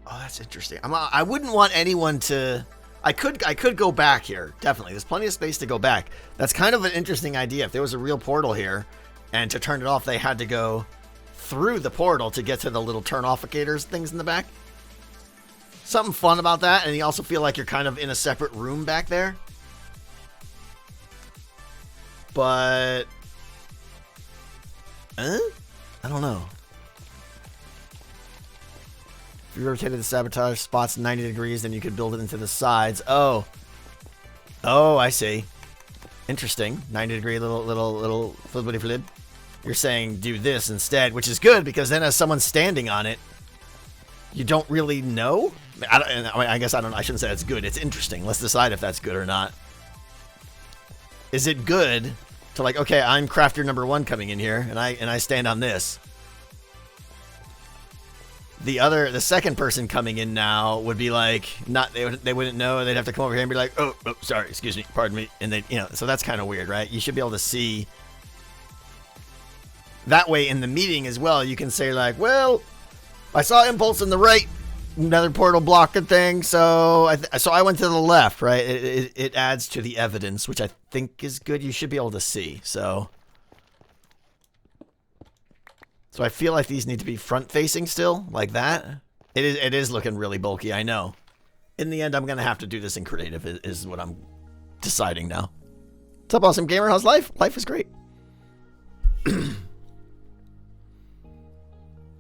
[SPEAKER 2] Oh, that's interesting. I wouldn't want anyone to... I could go back here, definitely. There's plenty of space to go back. That's kind of an interesting idea. If there was a real portal here, and to turn it off, they had to go through the portal to get to the little turn-officators things in the back. Something fun about that, and you also feel like you're kind of in a separate room back there. But... I don't know. If you rotated the sabotage spots 90 degrees, then you could build it into the sides. Oh. Oh, I see. Interesting. 90 degree little flippity flip. You're saying do this instead, which is good, because then as someone's standing on it, you don't really know? I guess I shouldn't say it's good. It's interesting. Let's decide if that's good or not. Is it good to like, okay, I'm crafter number 1 coming in here, and I stand on this. The second person coming in now would be like, they wouldn't know. They'd have to come over here and be like, oh, sorry, excuse me, pardon me, and they, so that's kind of weird, right? You should be able to see. That way, in the meeting as well, you can say like, well, I saw impulse in the right nether portal blocking thing, so I went to the left, right? It adds to the evidence, which I think is good. You should be able to see. So I feel like these need to be front-facing still, like that. It is looking really bulky, I know. In the end, I'm gonna have to do this in creative. Is what I'm deciding now. What's up, awesome gamer? How's life? Life is great.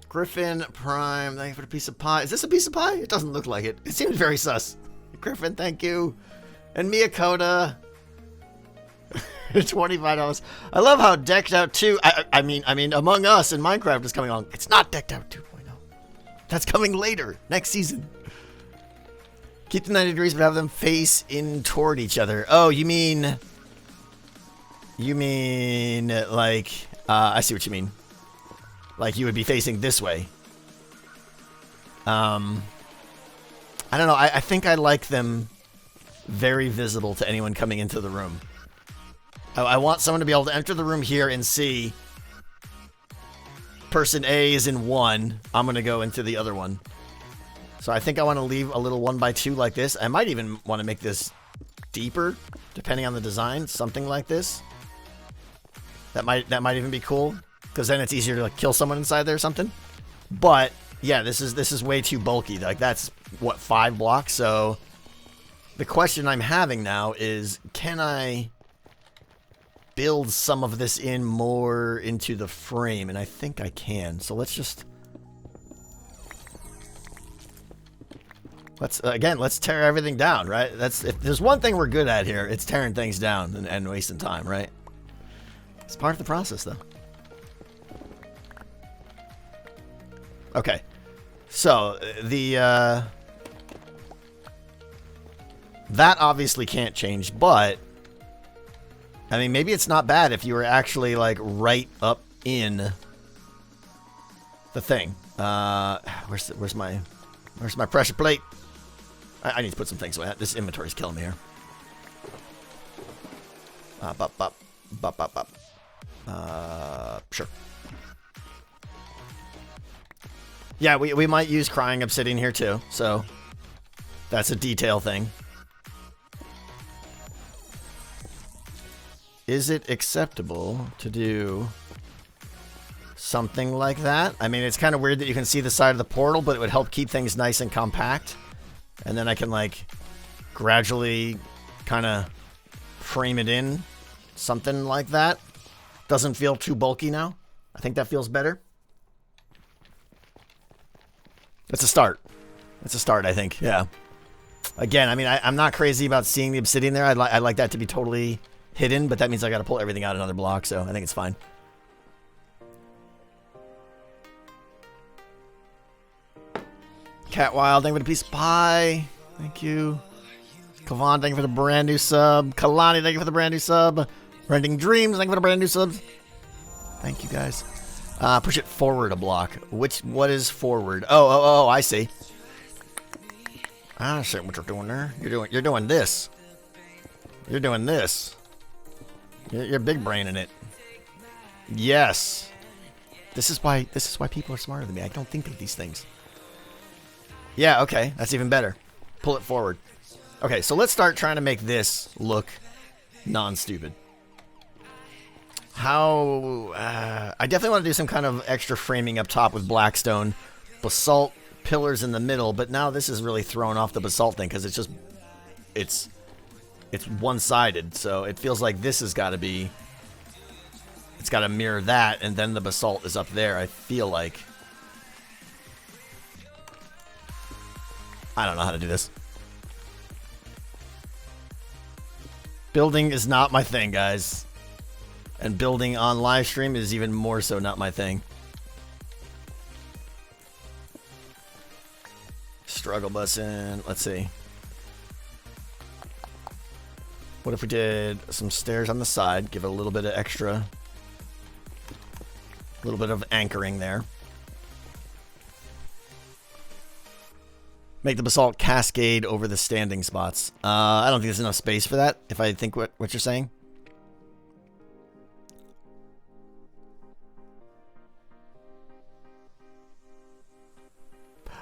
[SPEAKER 2] Griffin Prime, thank you for the piece of pie. Is this a piece of pie? It doesn't look like it. It seems very sus. Griffin, thank you. And Miyakota, $25. I love how decked out 2. I mean, Among Us in Minecraft is coming on. It's not decked out 2.0. That's coming later, next season. Keep the 90 degrees, but have them face in toward each other. Oh, you mean like, I see what you mean. Like you would be facing this way. I don't know. I think I like them very visible to anyone coming into the room. I want someone to be able to enter the room here and see person A is in one. I'm going to go into the other one. So I think I want to leave a little 1x2 like this. I might even want to make this deeper, depending on the design. Something like this. That might even be cool. Because then it's easier to like kill someone inside there or something. But yeah, this is way too bulky. Like that's what, 5 blocks. So the question I'm having now is, can I build some of this in more into the frame? And I think I can. So let's tear everything down, right? If there's one thing we're good at here, it's tearing things down and wasting time, right? It's part of the process, though. Okay, so that obviously can't change, but I mean, maybe it's not bad if you were actually like right up in the thing. Where's my pressure plate? I need to put some things away. This inventory's killing me here. Sure. Yeah, we might use crying obsidian here too, so that's a detail thing. Is it acceptable to do something like that? I mean, it's kind of weird that you can see the side of the portal, but it would help keep things nice and compact. And then I can like gradually kind of frame it in, something like that. Doesn't feel too bulky now. I think that feels better. It's a start. It's a start, I think. Yeah. Again, I mean, I'm not crazy about seeing the obsidian there. I'd like that to be totally hidden, but that means I got to pull everything out another block, so I think it's fine. Catwild, thank you for the piece of pie. Thank you. Kavan, thank you for the brand new sub. Kalani, thank you for the brand new sub. Rending Dreams, thank you for the brand new subs. Thank you, guys. Push it forward a block. What is forward? Oh, I see. I see what you're doing there. You're doing this. You're doing this. You're big braining it. Yes. This is why people are smarter than me. I don't think of these things. Yeah, okay. That's even better. Pull it forward. Okay, so let's start trying to make this look non-stupid. I definitely want to do some kind of extra framing up top with blackstone, basalt pillars in the middle, but now this is really throwing off the basalt thing because it's one-sided, so it feels like this has got to be, it's got to mirror that, and then the basalt is up there. I feel like I don't know how to do this. Building is not my thing, guys. And building on live stream is even more so not my thing. Struggle bus in. Let's see. What if we did some stairs on the side, give it a little bit of extra, a little bit of anchoring there. Make the basalt cascade over the standing spots. I don't think there's enough space for that, if I think what you're saying.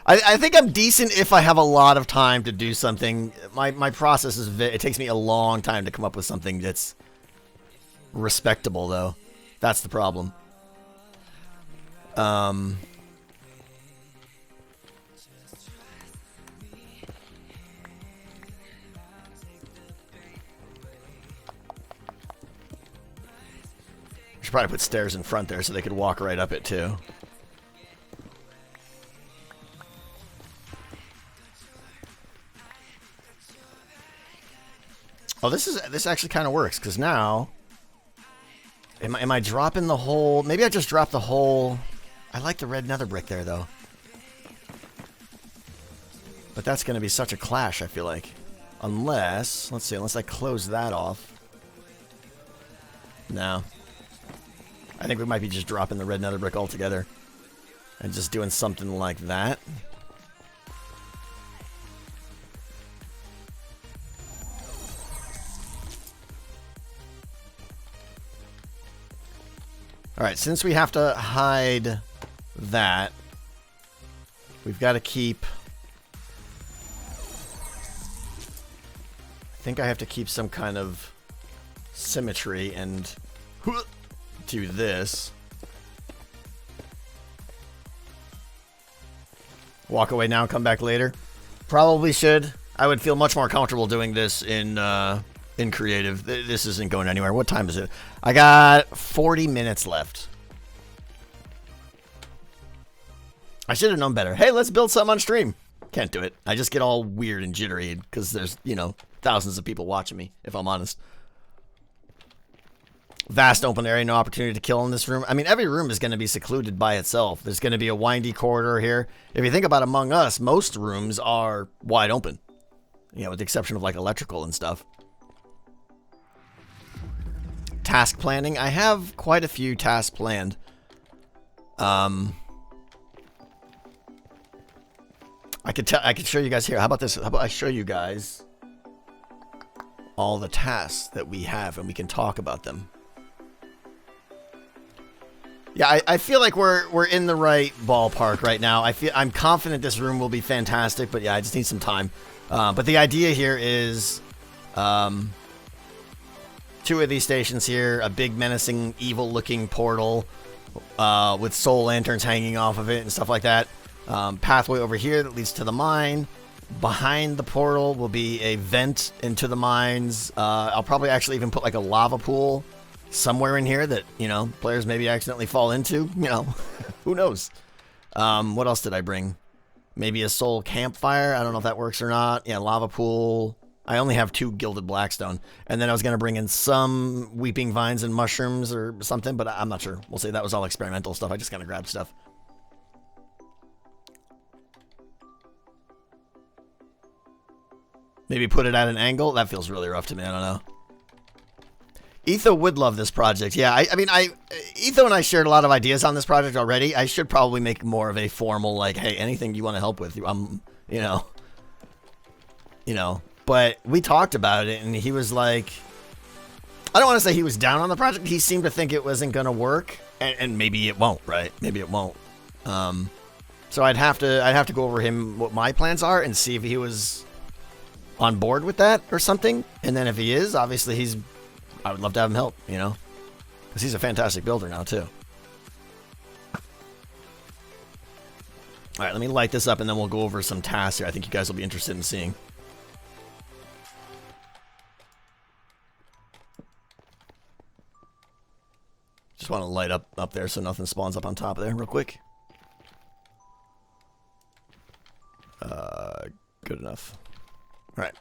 [SPEAKER 2] I think I'm decent if I have a lot of time to do something. My process is, it takes me a long time to come up with something that's respectable, though. That's the problem. Should probably put stairs in front there so they could walk right up it, too. Oh, this actually kind of works, because now, am I dropping the whole? Maybe I just dropped the whole. I like the red nether brick there, though. But that's going to be such a clash, I feel like. Unless, let's see, unless I close that off. No. I think we might be just dropping the red nether brick altogether. And just doing something like that. Alright, since we have to hide that, we've got to keep... I think I have to keep some kind of symmetry and do this. Walk away now, come back later. Probably should. I would feel much more comfortable doing this in creative. This isn't going anywhere. What time is it? I got 40 minutes left. I should have known better. Hey, let's build something on stream. Can't do it. I just get all weird and jittery because there's, you know, thousands of people watching me, if I'm honest. Vast open area, no opportunity to kill in this room. I mean, every room is going to be secluded by itself. There's going to be a windy corridor here. If you think about Among Us, most rooms are wide open. You know, with the exception of, like, electrical and stuff. Task planning. I have quite a few tasks planned. I could show you guys here. How about this? How about I show you guys all the tasks that we have and we can talk about them. Yeah, I feel like we're in the right ballpark right now. I'm confident this room will be fantastic, but yeah, I just need some time. But the idea here is 2 of these stations here, a big menacing evil-looking portal with soul lanterns hanging off of it and stuff like that. Pathway over here that leads to the mine. Behind the portal will be a vent into the mines. I'll probably actually even put like a lava pool somewhere in here that, you know, players maybe accidentally fall into. You know, who knows? What else did I bring? Maybe a soul campfire. I don't know if that works or not. Yeah, lava pool. I only have 2 gilded blackstone. And then I was going to bring in some weeping vines and mushrooms or something, but I'm not sure. We'll say that was all experimental stuff. I just kind of grabbed stuff. Maybe put it at an angle. That feels really rough to me. I don't know. Etho would love this project. Yeah, I mean, Etho and I shared a lot of ideas on this project already. I should probably make more of a formal, like, hey, anything you want to help with, you know. But we talked about it, and he was like, I don't want to say he was down on the project. He seemed to think it wasn't going to work, and maybe it won't, right? Maybe it won't. So I'd have to go over what my plans are and see if he was on board with that or something. And then if he is, obviously I would love to have him help, you know, because he's a fantastic builder now too. All right, let me light this up and then we'll go over some tasks here I think you guys will be interested in seeing. Just want to light up there so nothing spawns up on top of there real quick. Good enough. All right.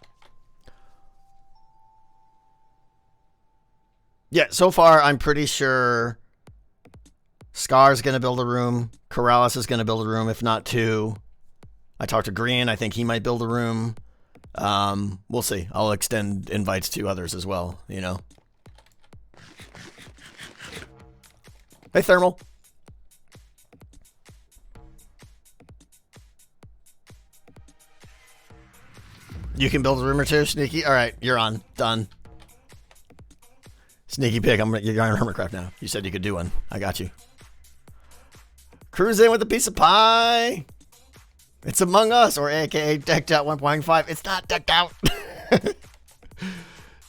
[SPEAKER 2] Yeah, so far I'm pretty sure Scar's going to build a room. Corrales is going to build a room, if not 2. I talked to Green. I think he might build a room. We'll see. I'll extend invites to others as well, you know. Hey, Thermal. You can build a room or two, Sneaky. All right, you're on. Done. Sneaky pig, you're on Hermitcraft now. You said you could do one. I got you. Cruise in with a piece of pie. It's Among Us, or AKA Decked Out 1.5. It's not decked out. It's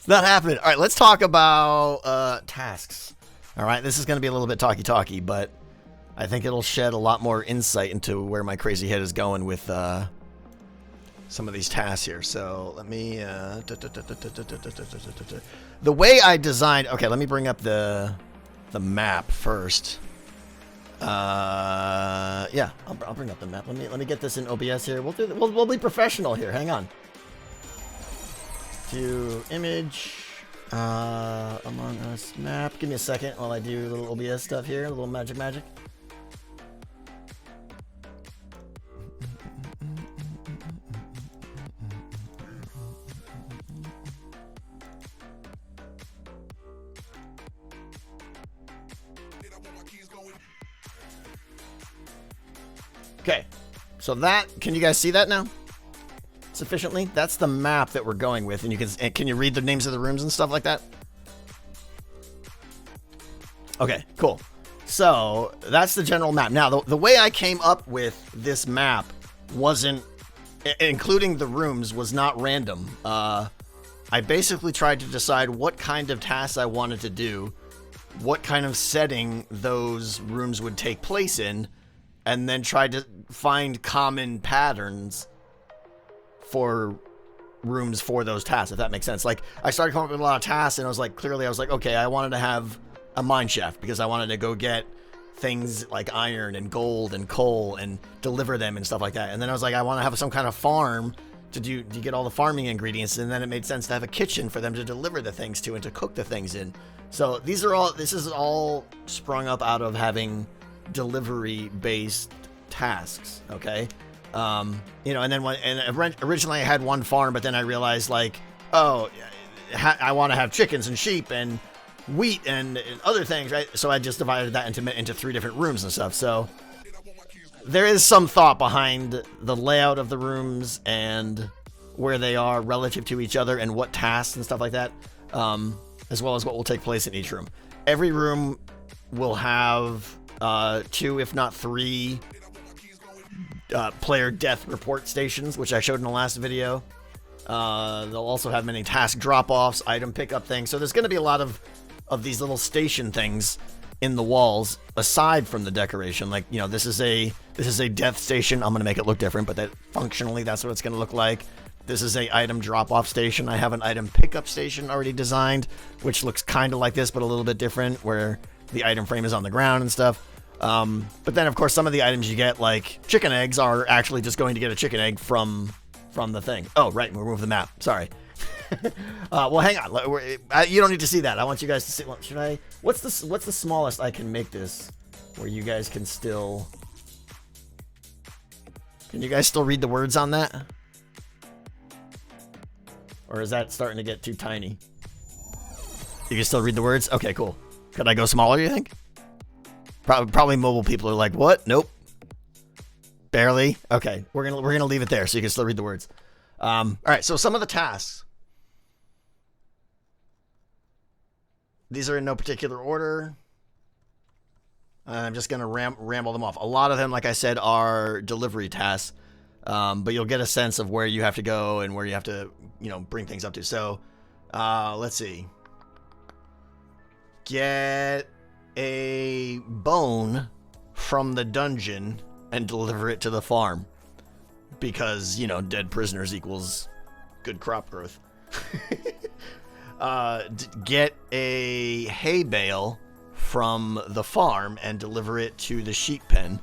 [SPEAKER 2] not happening. All right, let's talk about tasks. All right, this is going to be a little bit talky, but I think it'll shed a lot more insight into where my crazy head is going with some of these tasks here. So let me... the way I designed... Okay, let me bring up the map first. Yeah, I'll bring up the map. Let me get this in OBS here. We'll be professional here. Hang on. Do image Among Us map. Give me a second while I do a little OBS stuff here. A little magic. Okay, so that, can you guys see that now? Sufficiently? That's the map that we're going with, and can you read the names of the rooms and stuff like that? Okay, cool. So, that's the general map. Now, the way I came up with this map wasn't, including the rooms, was not random. I basically tried to decide what kind of tasks I wanted to do, what kind of setting those rooms would take place in, and then tried to find common patterns for rooms for those tasks, if that makes sense. Like, I started coming up with a lot of tasks, and I was like, okay, I wanted to have a mine shaft because I wanted to go get things like iron and gold and coal and deliver them and stuff like that. And then I was like, I want to have some kind of farm to get all the farming ingredients, and then it made sense to have a kitchen for them to deliver the things to and to cook the things in. So this is all sprung up out of having delivery based tasks. Okay. You know, and then originally I had one farm, but then I realized, like, oh, I want to have chickens and sheep and wheat and other things, right? So I just divided that into 3 different rooms and stuff. So there is some thought behind the layout of the rooms and where they are relative to each other and what tasks and stuff like that, as well as what will take place in each room. Every room will have 2, if not 3, player death report stations, which I showed in the last video. They'll also have many task drop-offs, item pickup things. So there's going to be a lot of these little station things in the walls, aside from the decoration. Like, you know, this is a death station. I'm going to make it look different, but functionally that's what it's going to look like. This is a item drop-off station. I have an item pickup station already designed, which looks kind of like this, but a little bit different, where the item frame is on the ground and stuff. But then, of course, some of the items you get, like chicken eggs, are actually just going to get a chicken egg from the thing. Oh, right, we moved the map. Sorry. Well, hang on. You don't need to see that. I want you guys to see. Should I? What's the smallest I can make this, where you guys can still? Can you guys still read the words on that? Or is that starting to get too tiny? You can still read the words? Okay, cool. Could I go smaller, you think? Probably mobile people are like, what? Nope. Barely. Okay, we're gonna leave it there so you can still read the words. All right, so some of the tasks. These are in no particular order. I'm just gonna ramble them off. A lot of them, like I said, are delivery tasks, but you'll get a sense of where you have to go and where you have to, you know, bring things up to. So, let's see. Get a bone from the dungeon and deliver it to the farm, because, you know, dead prisoners equals good crop growth. Get a hay bale from the farm and deliver it to the sheep pen.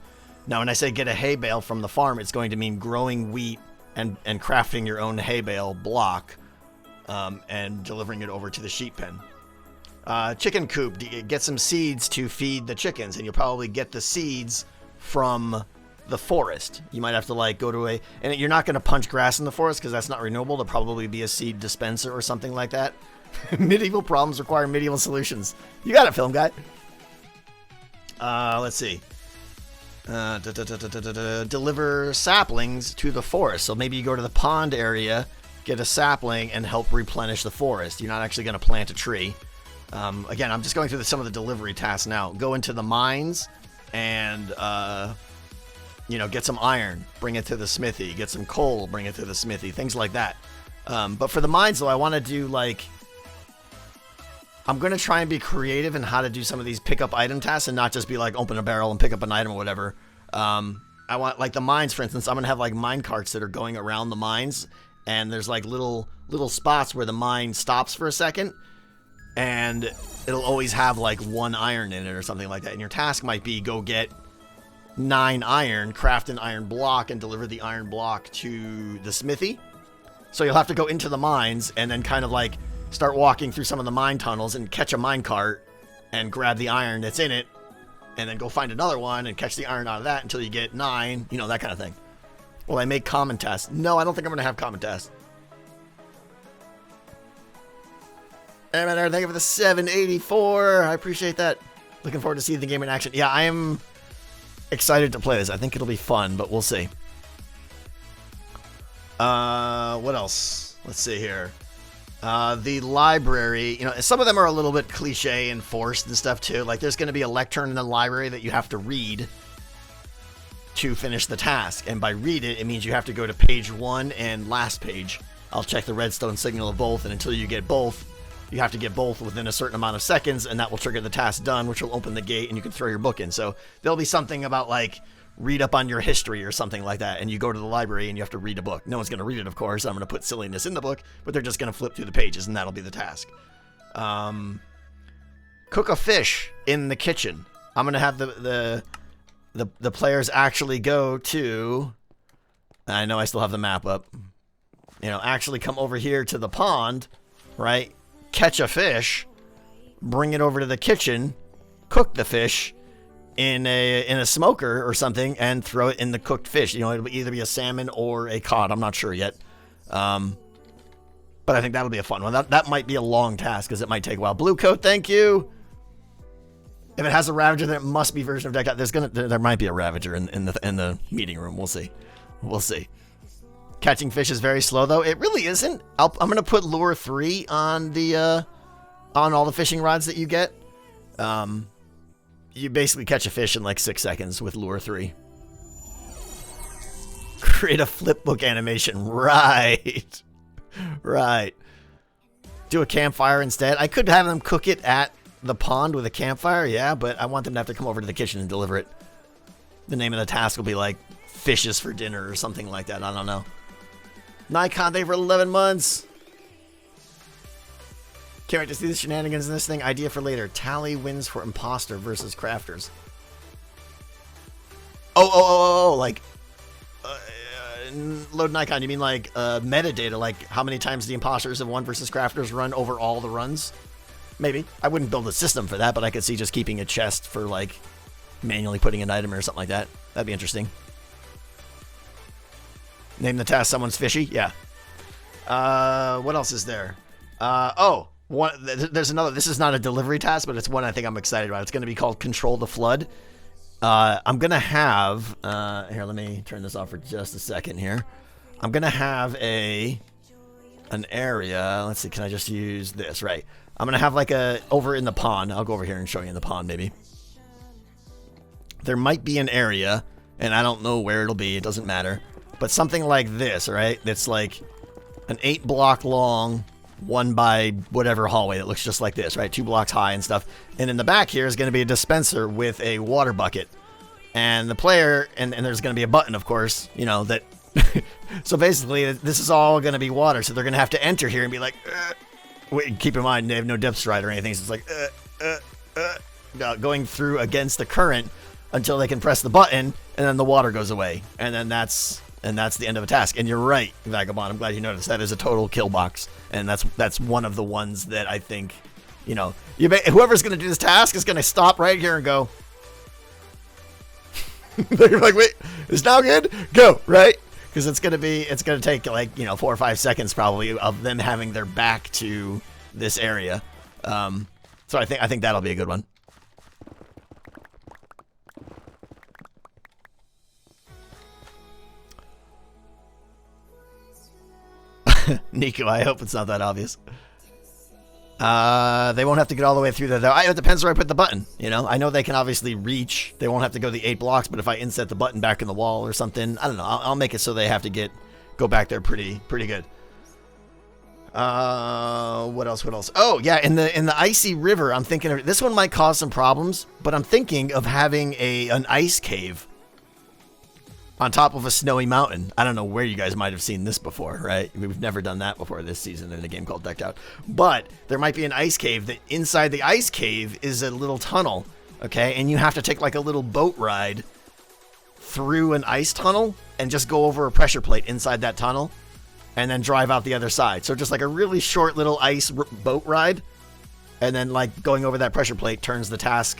[SPEAKER 2] Now, when I say get a hay bale from the farm, it's going to mean growing wheat and crafting your own hay bale block, and delivering it over to the sheep pen. Chicken coop, get some seeds to feed the chickens, and you'll probably get the seeds from the forest. You might have to like go to and you're not going to punch grass in the forest because that's not renewable. There'll probably be a seed dispenser or something like that. Medieval problems require medieval solutions. You got it, film guy. Let's see. Deliver saplings to the forest. So maybe you go to the pond area, get a sapling, and help replenish the forest. You're not actually going to plant a tree. Again, I'm just going through some of the delivery tasks now. Go into the mines and, get some iron, bring it to the smithy. Get some coal, bring it to the smithy. Things like that. But for the mines, though, I want to do, like... I'm going to try and be creative in how to do some of these pick-up item tasks and not just be like, open a barrel and pick up an item or whatever. I want, like, the mines, for instance, I'm going to have, like, mine carts that are going around the mines, and there's, like, little spots where the mine stops for a second, and it'll always have, like, 1 iron in it or something like that. And your task might be go get 9 iron, craft an iron block, and deliver the iron block to the smithy. So you'll have to go into the mines and then kind of, like, start walking through some of the mine tunnels and catch a mine cart and grab the iron that's in it and then go find another one and catch the iron out of that until you get 9, that kind of thing. Will I make common tests? No, I don't think I'm going to have common tests. Hey, man, thank you for the 784. I appreciate that. Looking forward to seeing the game in action. Yeah, I am excited to play this. I think it'll be fun, but we'll see. What else? Let's see here. The library, some of them are a little bit cliche and forced and stuff too. Like there's going to be a lectern in the library that you have to read to finish the task. And by read it, it means you have to go to page 1 and last page. I'll check the redstone signal of both. And until you get both, you have to get both within a certain amount of seconds. And that will trigger the task done, which will open the gate and you can throw your book in. So there'll be something about like read up on your history or something like that, and you go to the library and you have to read a book. No one's going to read it, of course. I'm going to put silliness in the book, but they're just going to flip through the pages, and that'll be the task. Cook a fish in the kitchen. I'm going to have the players actually go to... I know I still have the map up. Actually come over here to the pond, right? Catch a fish, bring it over to the kitchen, cook the fish in a smoker or something, and throw it in the cooked fish. It'll either be a salmon or a cod. I'm not sure yet. But I think that'll be a fun one. That might be a long task because it might take a while. Blue coat, thank you. If it has a Ravager, then it must be version of deck. There might be a Ravager in the meeting room. We'll see. Catching fish is very slow though. It really isn't. I'm gonna put lure 3 on the on all the fishing rods that you get. You basically catch a fish in like 6 seconds with lure 3. Create a flipbook animation. Right. Do a campfire instead. I could have them cook it at the pond with a campfire, yeah, but I want them to have to come over to the kitchen and deliver it. The name of the task will be like fishes for dinner or something like that. I don't know. Nikon, they for 11 months. Can't wait to see the shenanigans in this thing. Idea for later. Tally wins for imposter versus crafters. Like load Nikon. You mean like metadata, like how many times the imposters have won versus crafters run over all the runs? Maybe. I wouldn't build a system for that, but I could see just keeping a chest for like manually putting an item or something like that. That'd be interesting. Name the task someone's fishy? Yeah. What else is there? There's another. This is not a delivery task, but it's one I think I'm excited about. It's going to be called Control the Flood. I'm going to have... here, let me turn this off for just a second here. I'm going to have an area. Let's see, can I just use this? Right. I'm going to have like over in the pond. I'll go over here and show you in the pond, maybe. There might be an area, and I don't know where it'll be. It doesn't matter. But something like this, right? That's like an 8-block long, 1 by whatever hallway that looks just like this, right? 2 blocks high and stuff. And in the back here is going to be a dispenser with a water bucket. And the player, and there's going to be a button, of course, that... So basically, this is all going to be water. So they're going to have to enter here and be like... Wait, keep in mind, they have no depth stride or anything. So it's like... going through against the current until they can press the button, and then the water goes away. And then that's the end of a task. And you're right, Vagabond. I'm glad you noticed. That is a total kill box. And that's one of the ones that I think, whoever's going to do this task is going to stop right here and go... They're like, wait, it's now good? Go, right? Because it's gonna take like 4 or 5 seconds probably of them having their back to this area. So I think that'll be a good one. Nico, I hope it's not that obvious. They won't have to get all the way through there, though. It depends where I put the button, I know they can obviously reach. They won't have to go the 8 blocks, but if I inset the button back in the wall or something, I don't know. I'll make it so they have to go back there pretty good. What else? Oh, yeah, in the icy river, I'm thinking of, this one might cause some problems, but I'm thinking of having an ice cave on top of a snowy mountain. I don't know where you guys might have seen this before, right? We've never done that before this season in a game called Decked Out. But there might be an ice cave that inside the ice cave is a little tunnel, okay? And you have to take like a little boat ride through an ice tunnel and just go over a pressure plate inside that tunnel and then drive out the other side. So just like a really short little ice boat ride, and then like going over that pressure plate turns the task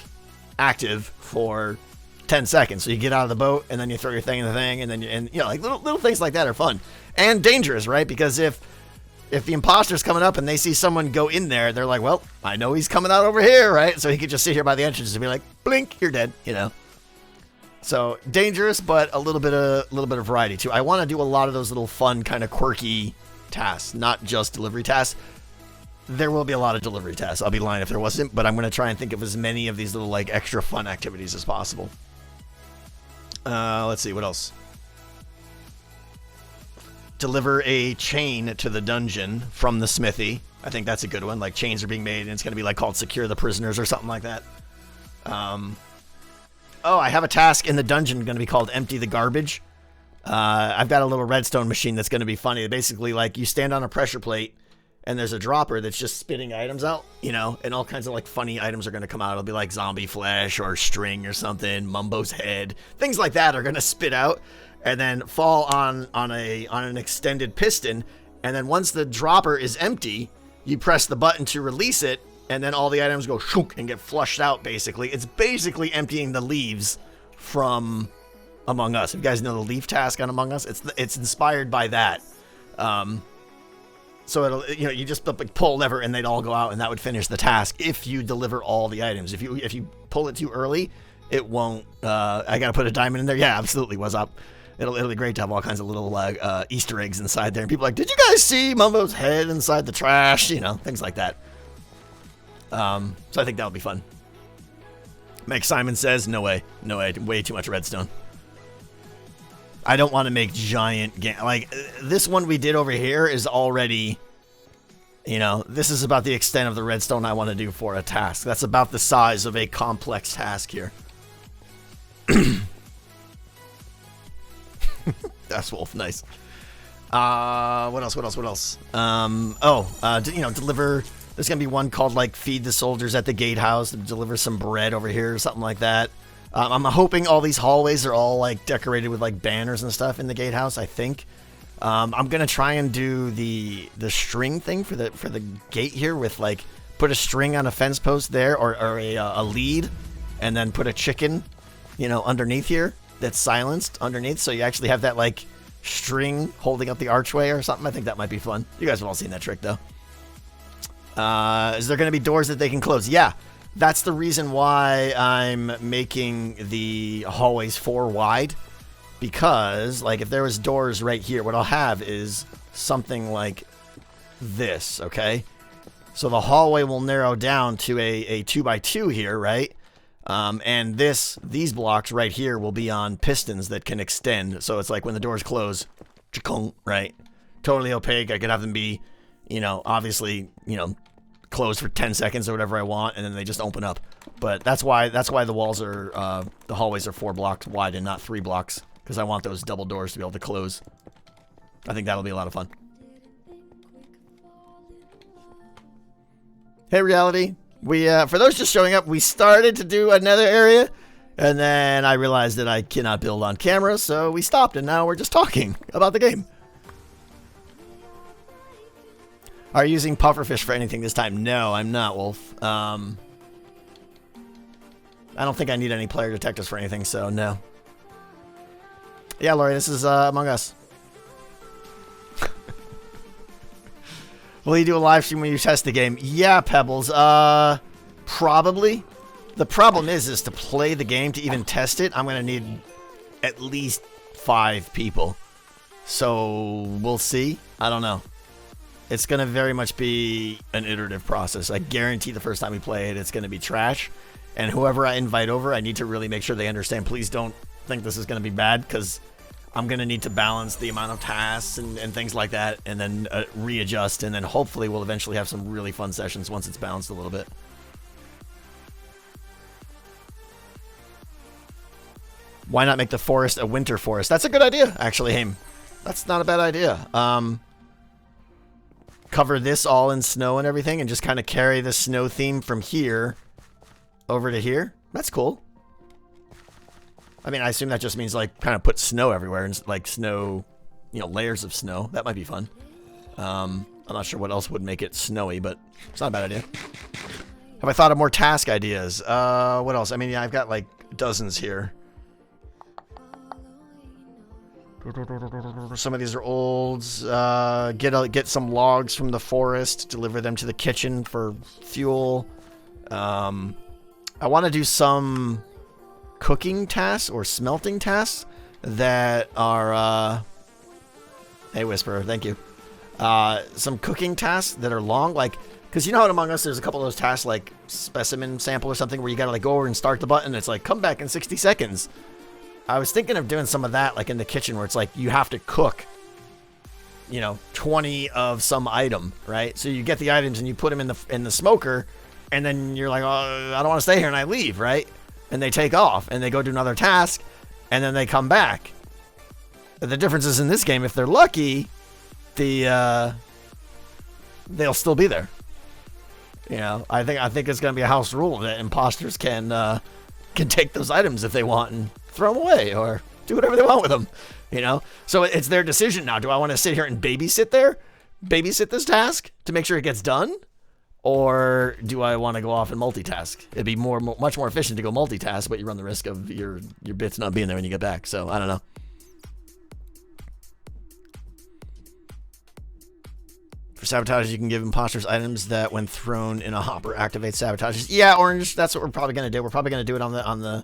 [SPEAKER 2] active for 10 seconds. So you get out of the boat and then you throw your thing in the thing, and then like little things like that are fun and dangerous, right? Because if the imposter's coming up and they see someone go in there, they're like, well, I know he's coming out over here, right? So he could just sit here by the entrance and be like, blink, you're dead, So dangerous, but a little bit of variety too. I want to do a lot of those little fun, kind of quirky tasks, not just delivery tasks. There will be a lot of delivery tasks. I'll be lying if there wasn't, but I'm going to try and think of as many of these little like extra fun activities as possible. Let's see, what else? Deliver a chain to the dungeon from the smithy. I think that's a good one. Like chains are being made, and it's going to be like called Secure the Prisoners or something like that. Oh, I have a task in the dungeon going to be called Empty the Garbage. I've got a little redstone machine that's going to be funny. Basically, like you stand on a pressure plate, and there's a dropper that's just spitting items out, and all kinds of like funny items are going to come out. It'll be like zombie flesh or string or something, Mumbo's head, things like that are going to spit out and then fall on an extended piston. And then once the dropper is empty, you press the button to release it, and then all the items go shook and get flushed out. Basically, it's basically emptying the leaves from Among Us. If you guys know the leaf task on Among Us, it's inspired by that. So it'll, you just pull a lever and they'd all go out, and that would finish the task if you deliver all the items. If you pull it too early, it won't. I gotta put a diamond in there. Yeah, absolutely. What's up? It'll be great to have all kinds of little Easter eggs inside there. And people are like, did you guys see Mumbo's head inside the trash? Things like that. So I think that'll be fun. Meg Simon says, no way, way too much redstone. I don't want to make giant like this one we did over here is already, this is about the extent of the redstone I want to do for a task. That's about the size of a complex task here. That's Wolf, nice. What else? Deliver. There's gonna be one called like Feed the Soldiers at the Gatehouse, deliver some bread over here or something like that. I'm hoping all these hallways are all like decorated with like banners and stuff in the gatehouse. I think I'm gonna try and do the string thing for the gate here with like put a string on a fence post there or a lead, and then put a chicken, underneath here that's silenced underneath, so you actually have that like string holding up the archway or something. I think that might be fun. You guys have all seen that trick though. Is there gonna be doors that they can close? Yeah. That's the reason why I'm making the hallways 4 wide, because like if there was doors right here, what I'll have is something like this, okay? So the hallway will narrow down to a 2x2 here, right? And these blocks right here will be on pistons that can extend. So it's like when the doors close, right? Totally opaque. I could have them be, obviously, closed for 10 seconds or whatever I want, and then they just open up. But that's why the walls are the hallways are 4 blocks wide and not 3 blocks, because I want those double doors to be able to close. I think that'll be a lot of fun. Hey Reality, we for those just showing up, we started to do another area, and then I realized that I cannot build on camera, so we stopped, and now we're just talking about the game. Are you using pufferfish for anything this time? No, I'm not, Wolf. I don't think I need any player detectors for anything, so no. Yeah, Lori, this is Among Us. Will you do a live stream when you test the game? Yeah, Pebbles. Probably. The problem is to play the game, to even test it, I'm going to need at least 5 people. So, we'll see. I don't know. It's going to very much be an iterative process. I guarantee the first time we play it, it's going to be trash. And whoever I invite over, I need to really make sure they understand. Please don't think this is going to be bad, because I'm going to need to balance the amount of tasks and things like that, and then readjust, and then hopefully we'll eventually have some really fun sessions once it's balanced a little bit. Why not make the forest a winter forest? That's a good idea, actually, Haim. That's not a bad idea. Cover this all in snow and everything, and just kind of carry the snow theme from here over to here. That's cool. I mean, I assume that just means, like, kind of put snow everywhere, and, like, snow, you know, layers of snow. That might be fun. I'm not sure what else would make it snowy, but it's not a bad idea. Have I thought of more task ideas? What else? I mean, yeah, I've got, like, dozens here. Some of these are old. Get some logs from the forest, deliver them to the kitchen for fuel. I want to do some cooking tasks or smelting tasks that are hey Whisperer, thank you. Some cooking tasks that are long, like, because you know how in Among Us there's a couple of those tasks like specimen sample or something where you gotta like go over and start the button, it's like come back in 60 seconds. I was thinking of doing some of that, like in the kitchen, where it's like you have to cook, you know, 20 of some item, right? So you get the items and you put them in the smoker, and then you're like, oh, I don't want to stay here, and I leave, right? And they take off and they go do another task, and then they come back. The difference is in this game, if they're lucky, they'll still be there. You know, I think it's gonna be a house rule that imposters can take those items if they want and throw them away or do whatever they want with them, you know? So it's their decision now. Do I want to sit here and babysit this task to make sure it gets done? Or do I want to go off and multitask? It'd be much more efficient to go multitask, but you run the risk of your bits not being there when you get back. So I don't know. For sabotage, you can give imposters items that, when thrown in a hopper, activate sabotages. Yeah, Orange, that's what we're probably going to do. We're probably going to do it on the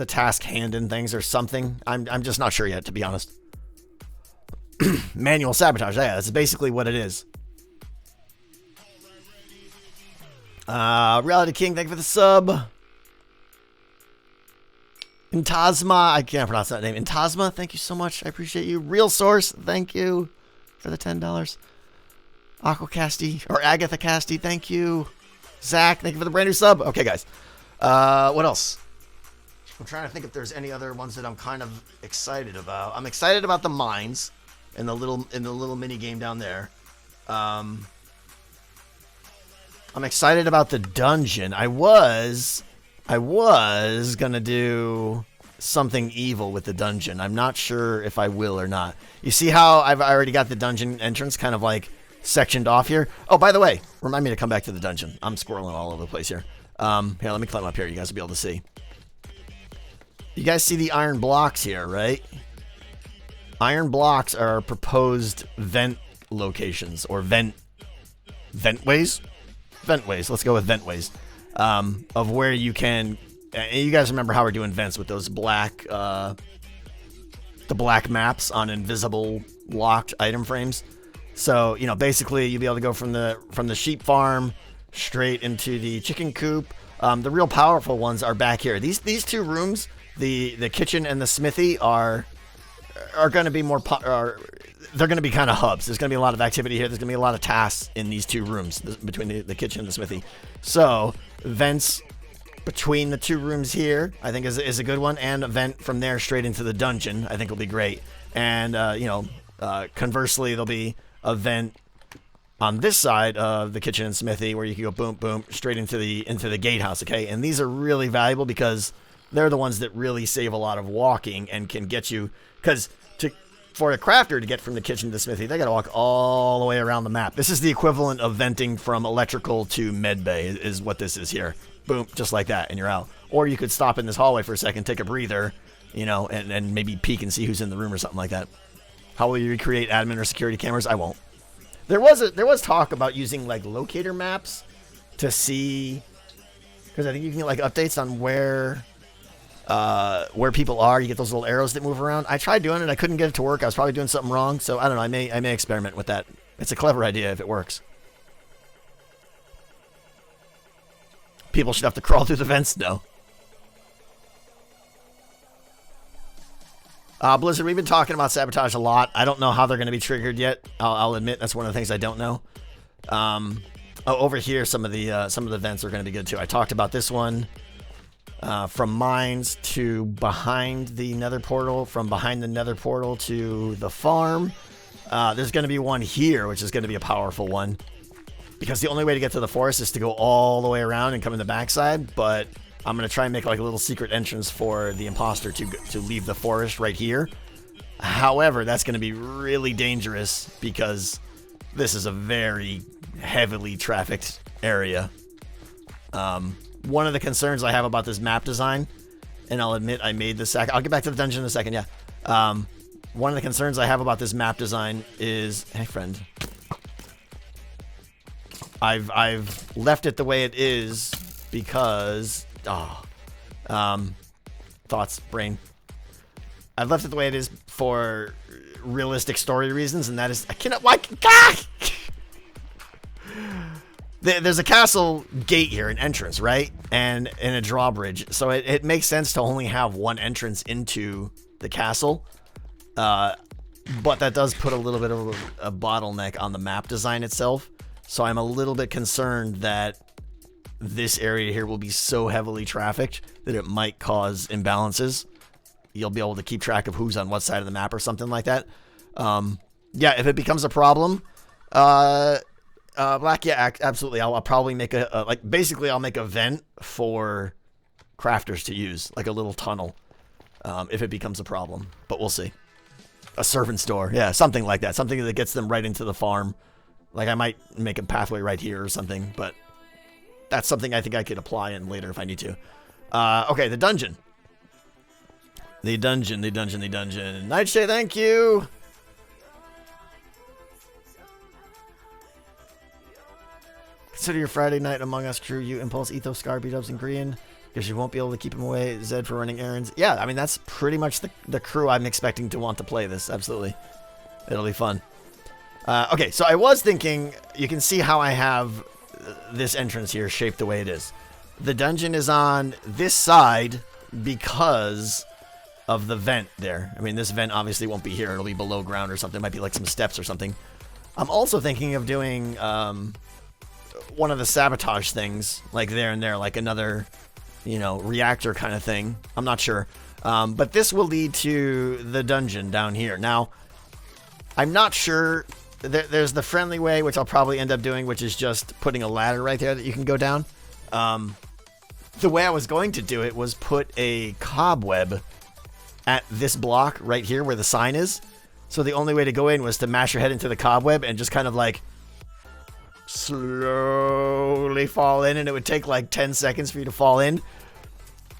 [SPEAKER 2] task hand-in things or something. I'm just not sure yet, to be honest. Manual sabotage, yeah, that's basically what it is. Reality King, thank you for the sub. Intasma, I can't pronounce that name. Intasma, thank you so much. I appreciate you. Real Source, thank you for the $10. Aquacasty, or Agatha Casty, thank you. Zach, thank you for the brand new sub. Okay, guys. What else? I'm trying to think if there's any other ones that I'm kind of excited about. I'm excited about the mines in the little mini game down there. I'm excited about the dungeon. I was gonna do something evil with the dungeon. I'm not sure if I will or not. You see how I already got the dungeon entrance kind of like sectioned off here? Oh, by the way, remind me to come back to the dungeon. I'm squirreling all over the place here. Here, let me climb up here. You guys will be able to see. You guys see the iron blocks here, right? Iron blocks are proposed vent locations, or ventways. Ventways. Let's go with ventways. Of where you can. You guys remember how we're doing vents with those black, the black maps on invisible locked item frames. So, you know, basically you'll be able to go from the sheep farm straight into the chicken coop. The real powerful ones are back here. These two rooms, the kitchen and the smithy, are going to be more. They're going to be kind of hubs. There's going to be a lot of activity here. There's going to be a lot of tasks in these two rooms between the kitchen and the smithy. So vents between the two rooms here, I think is a good one, and a vent from there straight into the dungeon, I think will be great. And conversely, there'll be a vent on this side of the kitchen and smithy where you can go boom, boom, straight into the gatehouse. Okay, and these are really valuable because they're the ones that really save a lot of walking and can get you, because for a crafter to get from the kitchen to the smithy, they got to walk all the way around the map. This is the equivalent of venting from electrical to medbay is what this is here. Boom, just like that, and you're out. Or you could stop in this hallway for a second, take a breather, you know, and maybe peek and see who's in the room or something like that. How will you recreate admin or security cameras? I won't. There was talk about using like locator maps to see, because I think you can get like updates on where people are. You get those little arrows that move around. I tried doing it. I couldn't get it to work. I was probably doing something wrong. So I don't know. I may experiment with that. It's a clever idea if it works. People should have to crawl through the vents. No. Blizzard, we've been talking about sabotage a lot. I don't know how they're going to be triggered yet. I'll admit that's one of the things I don't know. Over here, some of the vents are going to be good too. I talked about this one. From mines to behind the nether portal, from behind the nether portal to the farm. There's going to be one here, which is going to be a powerful one. Because the only way to get to the forest is to go all the way around and come in the backside. But I'm going to try and make like a little secret entrance for the imposter to leave the forest right here. However, that's going to be really dangerous because this is a very heavily trafficked area. One of the concerns I have about this map design, and I'll admit I made this. I'll get back to the dungeon in a second, yeah. One of the concerns I have about this map design is, hey friend, I've left it the way it is because, thoughts, brain. I've left it the way it is for realistic story reasons, and that is, I cannot, why, there's a castle gate here, an entrance, right? And a drawbridge. So it makes sense to only have one entrance into the castle. But that does put a little bit of a bottleneck on the map design itself. So I'm a little bit concerned that this area here will be so heavily trafficked that it might cause imbalances. You'll be able to keep track of who's on what side of the map or something like that. Yeah, if it becomes a problem, Black, yeah, absolutely. I'll probably make basically I'll make a vent for crafters to use, like a little tunnel, if it becomes a problem. But we'll see. A servant store, yeah, something like that. Something that gets them right into the farm. Like I might make a pathway right here or something, but that's something I think I could apply in later if I need to. Okay, the dungeon. The dungeon. Nightshade, thank you. Consider your Friday night Among Us crew, you, Impulse, Ethos, Scar, B-Dubs, and Green, because you won't be able to keep him away. Zed for running errands. Yeah, I mean, that's pretty much the crew I'm expecting to want to play this. Absolutely. It'll be fun. Okay, so I was thinking, you can see how I have this entrance here shaped the way it is. The dungeon is on this side because of the vent there. I mean, this vent obviously won't be here. It'll be below ground or something. It might be like some steps or something. I'm also thinking of doing one of the sabotage things, like there and there, like another, reactor kind of thing. I'm not sure. But this will lead to the dungeon down here. Now, I'm not sure. There's the friendly way, which I'll probably end up doing, which is just putting a ladder right there that you can go down. The way I was going to do it was put a cobweb at this block right here where the sign is. So the only way to go in was to mash your head into the cobweb and just kind of like slowly fall in, and it would take like 10 seconds for you to fall in.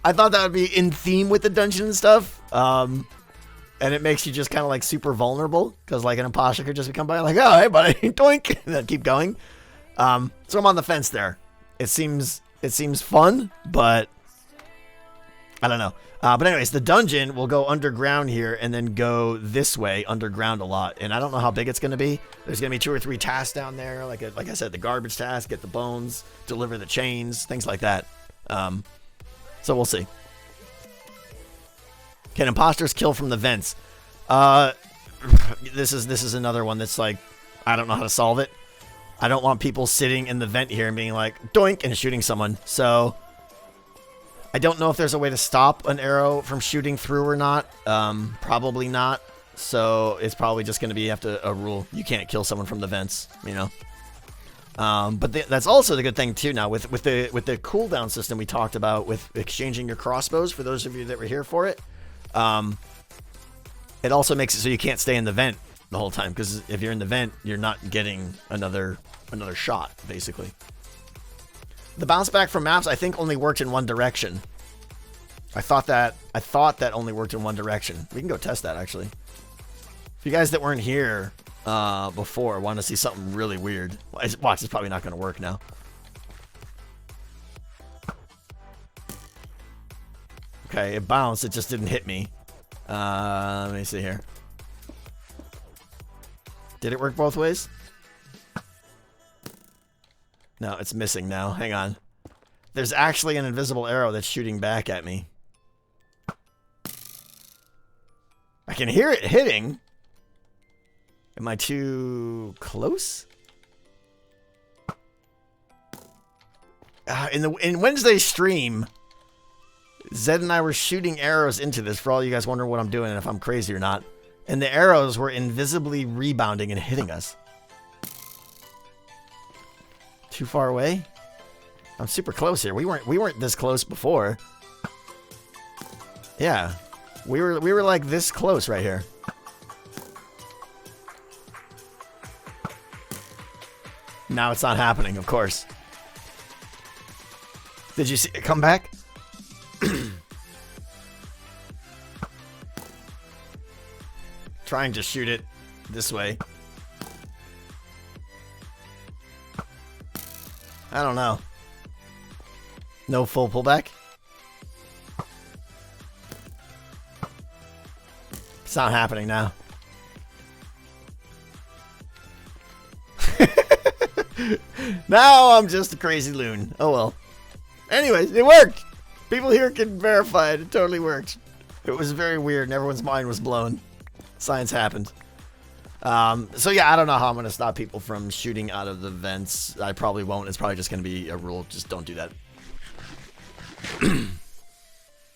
[SPEAKER 2] I thought that would be in theme with the dungeon and stuff. And it makes you just kind of like super vulnerable because like an imposter could just come by like, oh, hey, buddy, doink, and then keep going. So I'm on the fence there. It seems fun, but I don't know. But anyways, the dungeon will go underground here and then go this way underground a lot. And I don't know how big it's going to be. There's going to be 2 or 3 tasks down there. Like I said, the garbage task, get the bones, deliver the chains, things like that. So we'll see. Can imposters kill from the vents? This is another one that's like, I don't know how to solve it. I don't want people sitting in the vent here and being like, doink, and shooting someone. So I don't know if there's a way to stop an arrow from shooting through or not. Probably not. So it's probably just going to be a rule. You can't kill someone from the vents, But that's also the good thing too. Now with the cooldown system we talked about with exchanging your crossbows, for those of you that were here for it, it also makes it so you can't stay in the vent the whole time, because if you're in the vent, you're not getting another shot, basically. The bounce back from maps, I think, only worked in one direction. I thought that only worked in one direction. We can go test that, actually. If you guys that weren't here before want to see something really weird, watch, it's probably not going to work now. Okay, it bounced. It just didn't hit me. Let me see here. Did it work both ways? No, it's missing now. Hang on. There's actually an invisible arrow that's shooting back at me. I can hear it hitting. Am I too close? In Wednesday's stream, Zed and I were shooting arrows into this for all you guys wondering what I'm doing and if I'm crazy or not. And the arrows were invisibly rebounding and hitting us. Too far away? I'm super close here. We weren't this close before. Yeah. We were like this close right here. Now it's not happening, of course. Did you see it come back? Trying to shoot it this way. I don't know. No full pullback? It's not happening now. Now I'm just a crazy loon. Oh well. Anyways, it worked. People here can verify it. It totally worked. It was very weird and everyone's mind was blown. Science happened. So yeah, I don't know how I'm going to stop people from shooting out of the vents. I probably won't. It's probably just going to be a rule. Just don't do that.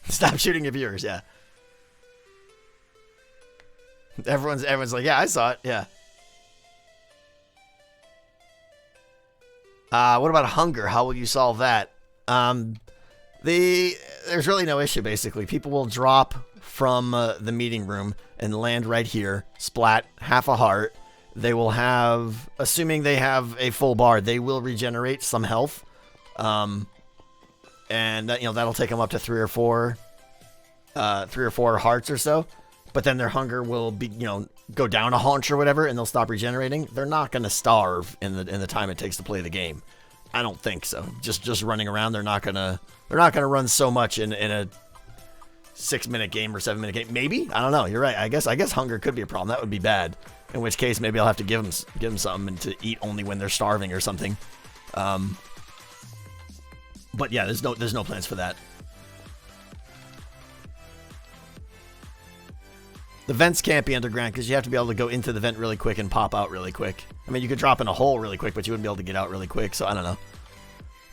[SPEAKER 2] Stop shooting your viewers, yeah. Everyone's like, yeah, I saw it, yeah. What about hunger? How will you solve that? There's really no issue, basically. People will drop from the meeting room and land right here, splat, half a heart. They will have, assuming they have a full bar, they will regenerate some health. And that, that'll take them up to 3 or 4 hearts or so. But then their hunger will be, go down a haunch or whatever, and they'll stop regenerating. They're not going to starve in the time it takes to play the game. I don't think so. Just running around, they're not gonna run so much in a 6-minute game or 7-minute game. Maybe, I don't know. You're right. I guess hunger could be a problem. That would be bad. In which case, maybe I'll have to give them something to eat only when they're starving or something. But yeah, there's no plans for that. The vents can't be underground because you have to be able to go into the vent really quick and pop out really quick. I mean, you could drop in a hole really quick, but you wouldn't be able to get out really quick, so I don't know.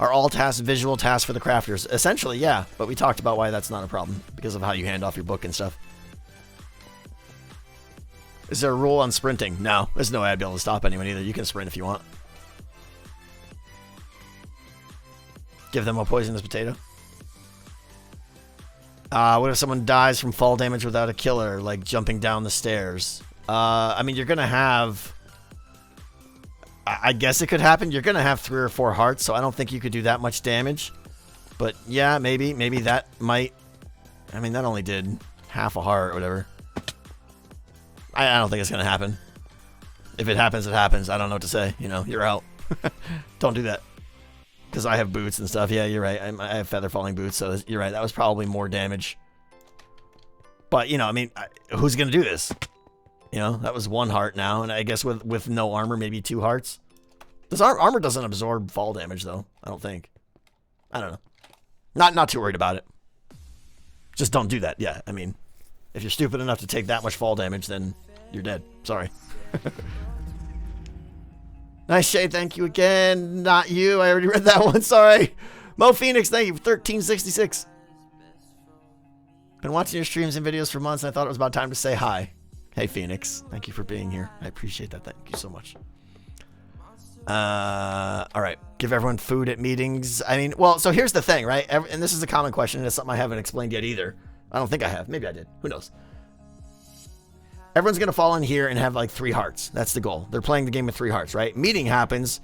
[SPEAKER 2] Are all tasks visual tasks for the crafters? Essentially, yeah, but we talked about why that's not a problem because of how you hand off your book and stuff. Is there a rule on sprinting? No, there's no way I'd be able to stop anyone either. You can sprint if you want. Give them a poisonous potato. What if someone dies from fall damage without a killer, like jumping down the stairs? I mean, you're going to have... I guess it could happen. You're going to have 3 or 4 hearts, so I don't think you could do that much damage. But yeah, maybe that might... I mean, that only did half a heart or whatever. I don't think it's going to happen. If it happens, it happens. I don't know what to say. You're out. Don't do that. Because I have boots and stuff. Yeah, you're right. I have feather falling boots, so you're right. That was probably more damage. But, I mean, who's going to do this? That was 1 heart now, and I guess with no armor, maybe 2 hearts. This armor doesn't absorb fall damage, though. I don't think. I don't know. Not too worried about it. Just don't do that. Yeah, I mean, if you're stupid enough to take that much fall damage, then you're dead. Sorry. Nice shade, thank you again. Not you, I already read that one, sorry. Mo Phoenix, thank you for 1366. Been watching your streams and videos for months, and I thought it was about time to say hi. Hey, Phoenix, thank you for being here. I appreciate that, thank you so much. Alright, give everyone food at meetings. I mean, well, so here's the thing, right? And this is a common question, and it's something I haven't explained yet either. I don't think I have. Maybe I did. Who knows? Everyone's going to fall in here and have like 3 hearts. That's the goal. They're playing the game with 3 hearts, right? Meeting happens,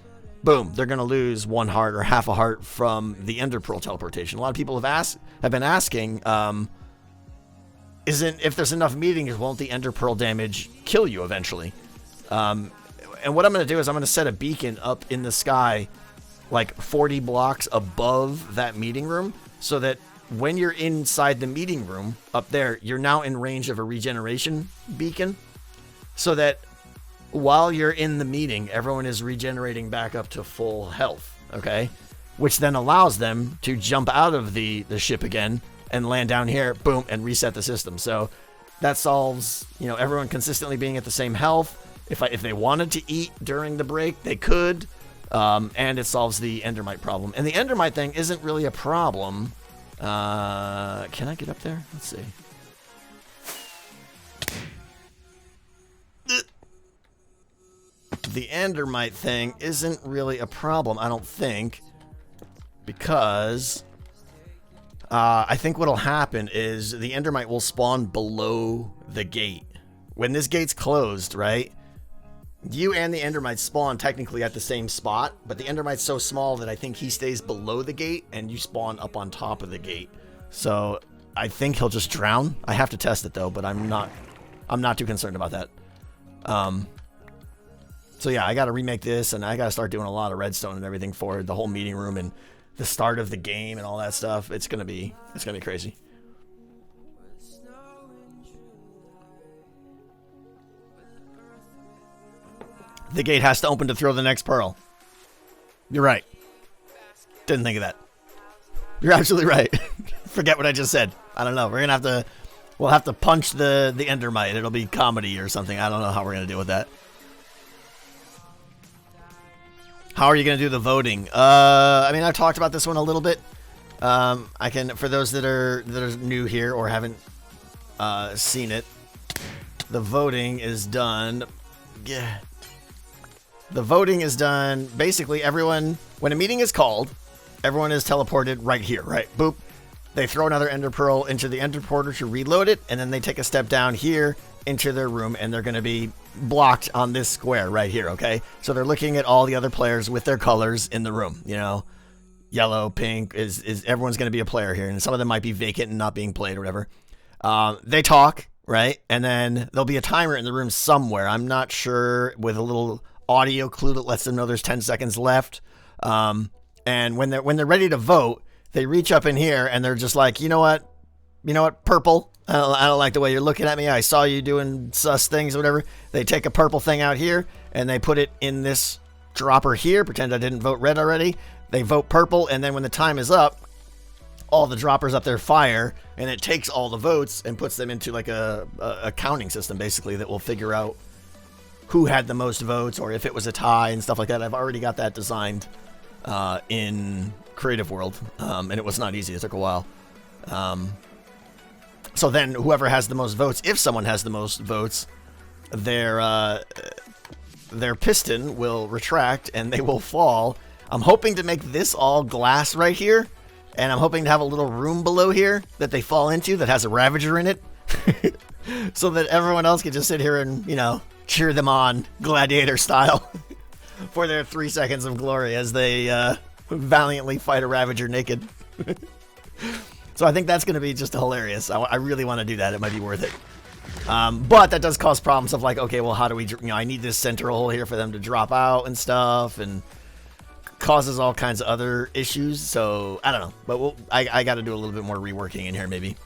[SPEAKER 2] boom, they're going to lose 1 heart or half a heart from the Ender Pearl teleportation. A lot of people have been asking, if there's enough meetings, won't the Ender Pearl damage kill you eventually? And what I'm going to do is I'm going to set a beacon up in the sky like 40 blocks above that meeting room, so that when you're inside the meeting room up there, you're now in range of a regeneration beacon, so that while you're in the meeting, everyone is regenerating back up to full health, okay? Which then allows them to jump out of the ship again and land down here, boom, and reset the system. So that solves, everyone consistently being at the same health. If they wanted to eat during the break, they could. And it solves the Endermite problem. And the Endermite thing isn't really a problem. Can I get up there? Let's see. The Endermite thing isn't really a problem, I don't think. Because I think what'll happen is the Endermite will spawn below the gate. When this gate's closed, right? You and the Endermite spawn technically at the same spot, but the Endermite's so small that I think he stays below the gate and you spawn up on top of the gate. So I think he'll just drown. I have to test it though, but I'm not too concerned about that. So yeah, I got to remake this, and I got to start doing a lot of redstone and everything for the whole meeting room and the start of the game and all that stuff. It's gonna be crazy. The gate has to open to throw the next pearl. You're right. Didn't think of that. You're absolutely right. Forget what I just said. I don't know. We'll have to punch the Endermite. It'll be comedy or something. I don't know how we're gonna deal with that. How are you gonna do the voting? I mean, I've talked about this one a little bit. I can, for those that are new here or haven't seen it, the voting is done. Yeah. The voting is done. Basically, everyone, when a meeting is called, everyone is teleported right here, right? Boop. They throw another Ender Pearl into the Ender Porter to reload it, and then they take a step down here into their room, and they're going to be blocked on this square right here, okay? So they're looking at all the other players with their colors in the room, Yellow, pink, is everyone's going to be a player here, and some of them might be vacant and not being played or whatever. They talk, right? And then there'll be a timer in the room somewhere. I'm not sure, with a little audio clue that lets them know there's 10 seconds left. And when they're ready to vote, they reach up in here and they're just like, you know what, purple, I don't like the way you're looking at me. I saw you doing sus things or whatever. They take a purple thing out here and they put it in this dropper here. Pretend I didn't vote red already. They vote purple, and then when the time is up, all the droppers up there fire, and it takes all the votes and puts them into like a counting system, basically, that will figure out who had the most votes or if it was a tie and stuff like that. I've already got that designed in Creative World, and it was not easy. It took a while. So then whoever has the most votes, if someone has the most votes, their piston will retract and they will fall. I'm hoping to make this all glass right here, and I'm hoping to have a little room below here that they fall into that has a Ravager in it, so that everyone else can just sit here and, cheer them on, gladiator style, for their 3 seconds of glory as they valiantly fight a Ravager naked. So I think that's going to be just hilarious. I really want to do that. It might be worth it. But that does cause problems of like, okay, well, how do we, I need this center hole here for them to drop out and stuff, and causes all kinds of other issues. So I don't know, but I got to do a little bit more reworking in here maybe.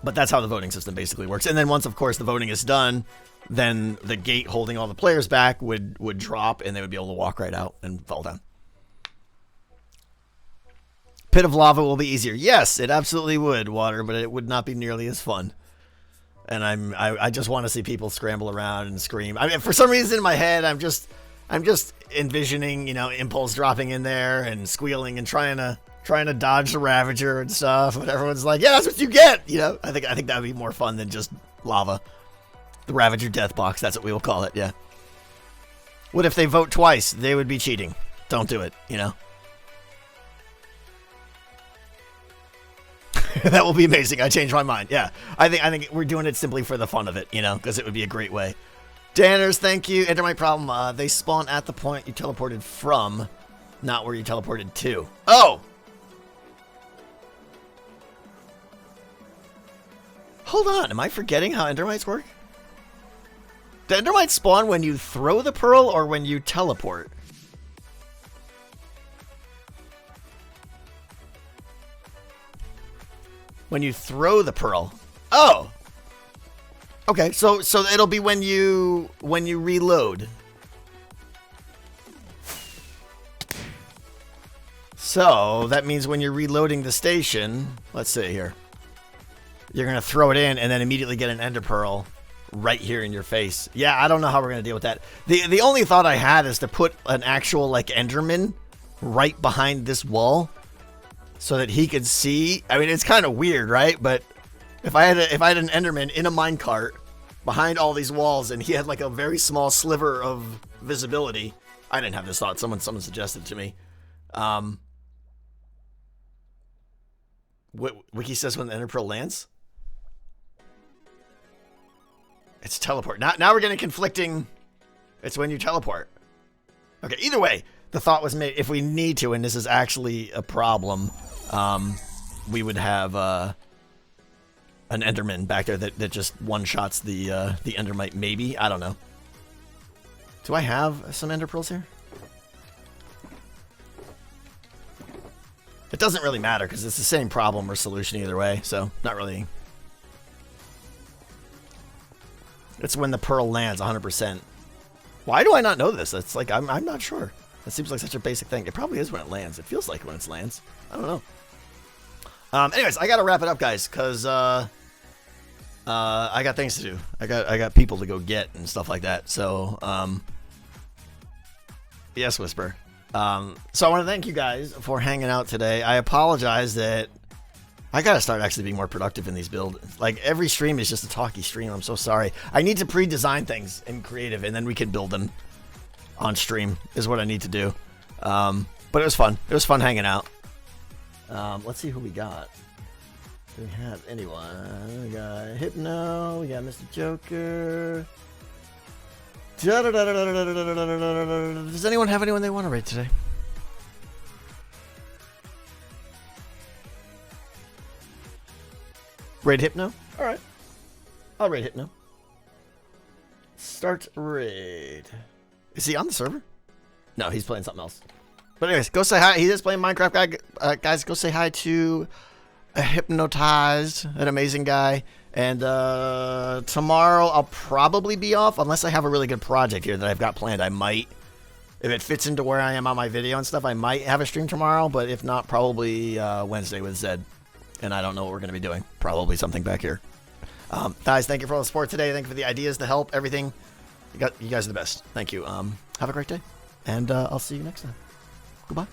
[SPEAKER 2] But that's how the voting system basically works. And then once, of course, the voting is done, then the gate holding all the players back would drop, and they would be able to walk right out and fall down. Pit of lava will be easier. Yes, it absolutely would, Water, but it would not be nearly as fun. And I just want to see people scramble around and scream. I mean, for some reason in my head, I'm just envisioning, Impulse dropping in there and squealing and trying to dodge the Ravager and stuff. But everyone's like, yeah, that's what you get. I think that would be more fun than just lava. The Ravager Death Box, that's what we will call it, yeah. What if they vote twice? They would be cheating. Don't do it, That will be amazing. I changed my mind. Yeah. I think we're doing it simply for the fun of it, because it would be a great way. Danners, thank you. Endermite problem. They spawn at the point you teleported from, not where you teleported to. Oh! Hold on. Am I forgetting how Endermites work? Do Endermites spawn when you throw the pearl or when you teleport? When you throw the pearl. Oh! Okay, so it'll be when you reload. So that means when you're reloading the station, let's see here. You're gonna throw it in and then immediately get an ender pearl right here in your face. Yeah, I don't know how we're gonna deal with that. The only thought I had is to put an actual like enderman right behind this wall so that he could see. I mean, it's kind of weird, right? But if I had an enderman in a minecart behind all these walls and he had like a very small sliver of visibility, I didn't have this thought. Someone suggested it to me. Wiki says when the ender pearl lands. It's teleport. Now we're getting conflicting. It's when you teleport. Okay, either way, the thought was made, if we need to, and this is actually a problem, we would have an enderman back there that just one-shots the endermite, maybe. I don't know. Do I have some ender pearls here? It doesn't really matter because it's the same problem or solution either way, so not really. It's when the pearl lands 100%. Why do I not know this? It's like, I'm not sure. That seems like such a basic thing. It probably is when it lands. It feels like when it lands. I don't know. Anyways, I gotta wrap it up, guys, because I got things to do. I got people to go get and stuff like that. So, yes, Whisper. So I want to thank you guys for hanging out today. I apologize that I gotta start actually being more productive in these builds. Like, every stream is just a talky stream. I'm so sorry. I need to pre-design things in creative, and then we can build them on stream, is what I need to do. But it was fun. It was fun hanging out. Let's see who we got. Do we have anyone? We got Hypno. We got Mr. Joker. Does anyone have anyone they want to raid today? Raid Hypno? Alright. I'll raid Hypno. Start raid. Is he on the server? No, he's playing something else. But anyways, go say hi. He is playing Minecraft, guys. Go say hi to Hypnotized, an amazing guy. And tomorrow I'll probably be off unless I have a really good project here that I've got planned. I might, if it fits into where I am on my video and stuff, I might have a stream tomorrow. But if not, probably Wednesday with Zed. And I don't know what we're going to be doing. Probably something back here. Guys, thank you for all the support today. Thank you for the ideas, the help, everything. You guys are the best. Thank you. Have a great day. And I'll see you next time. Goodbye.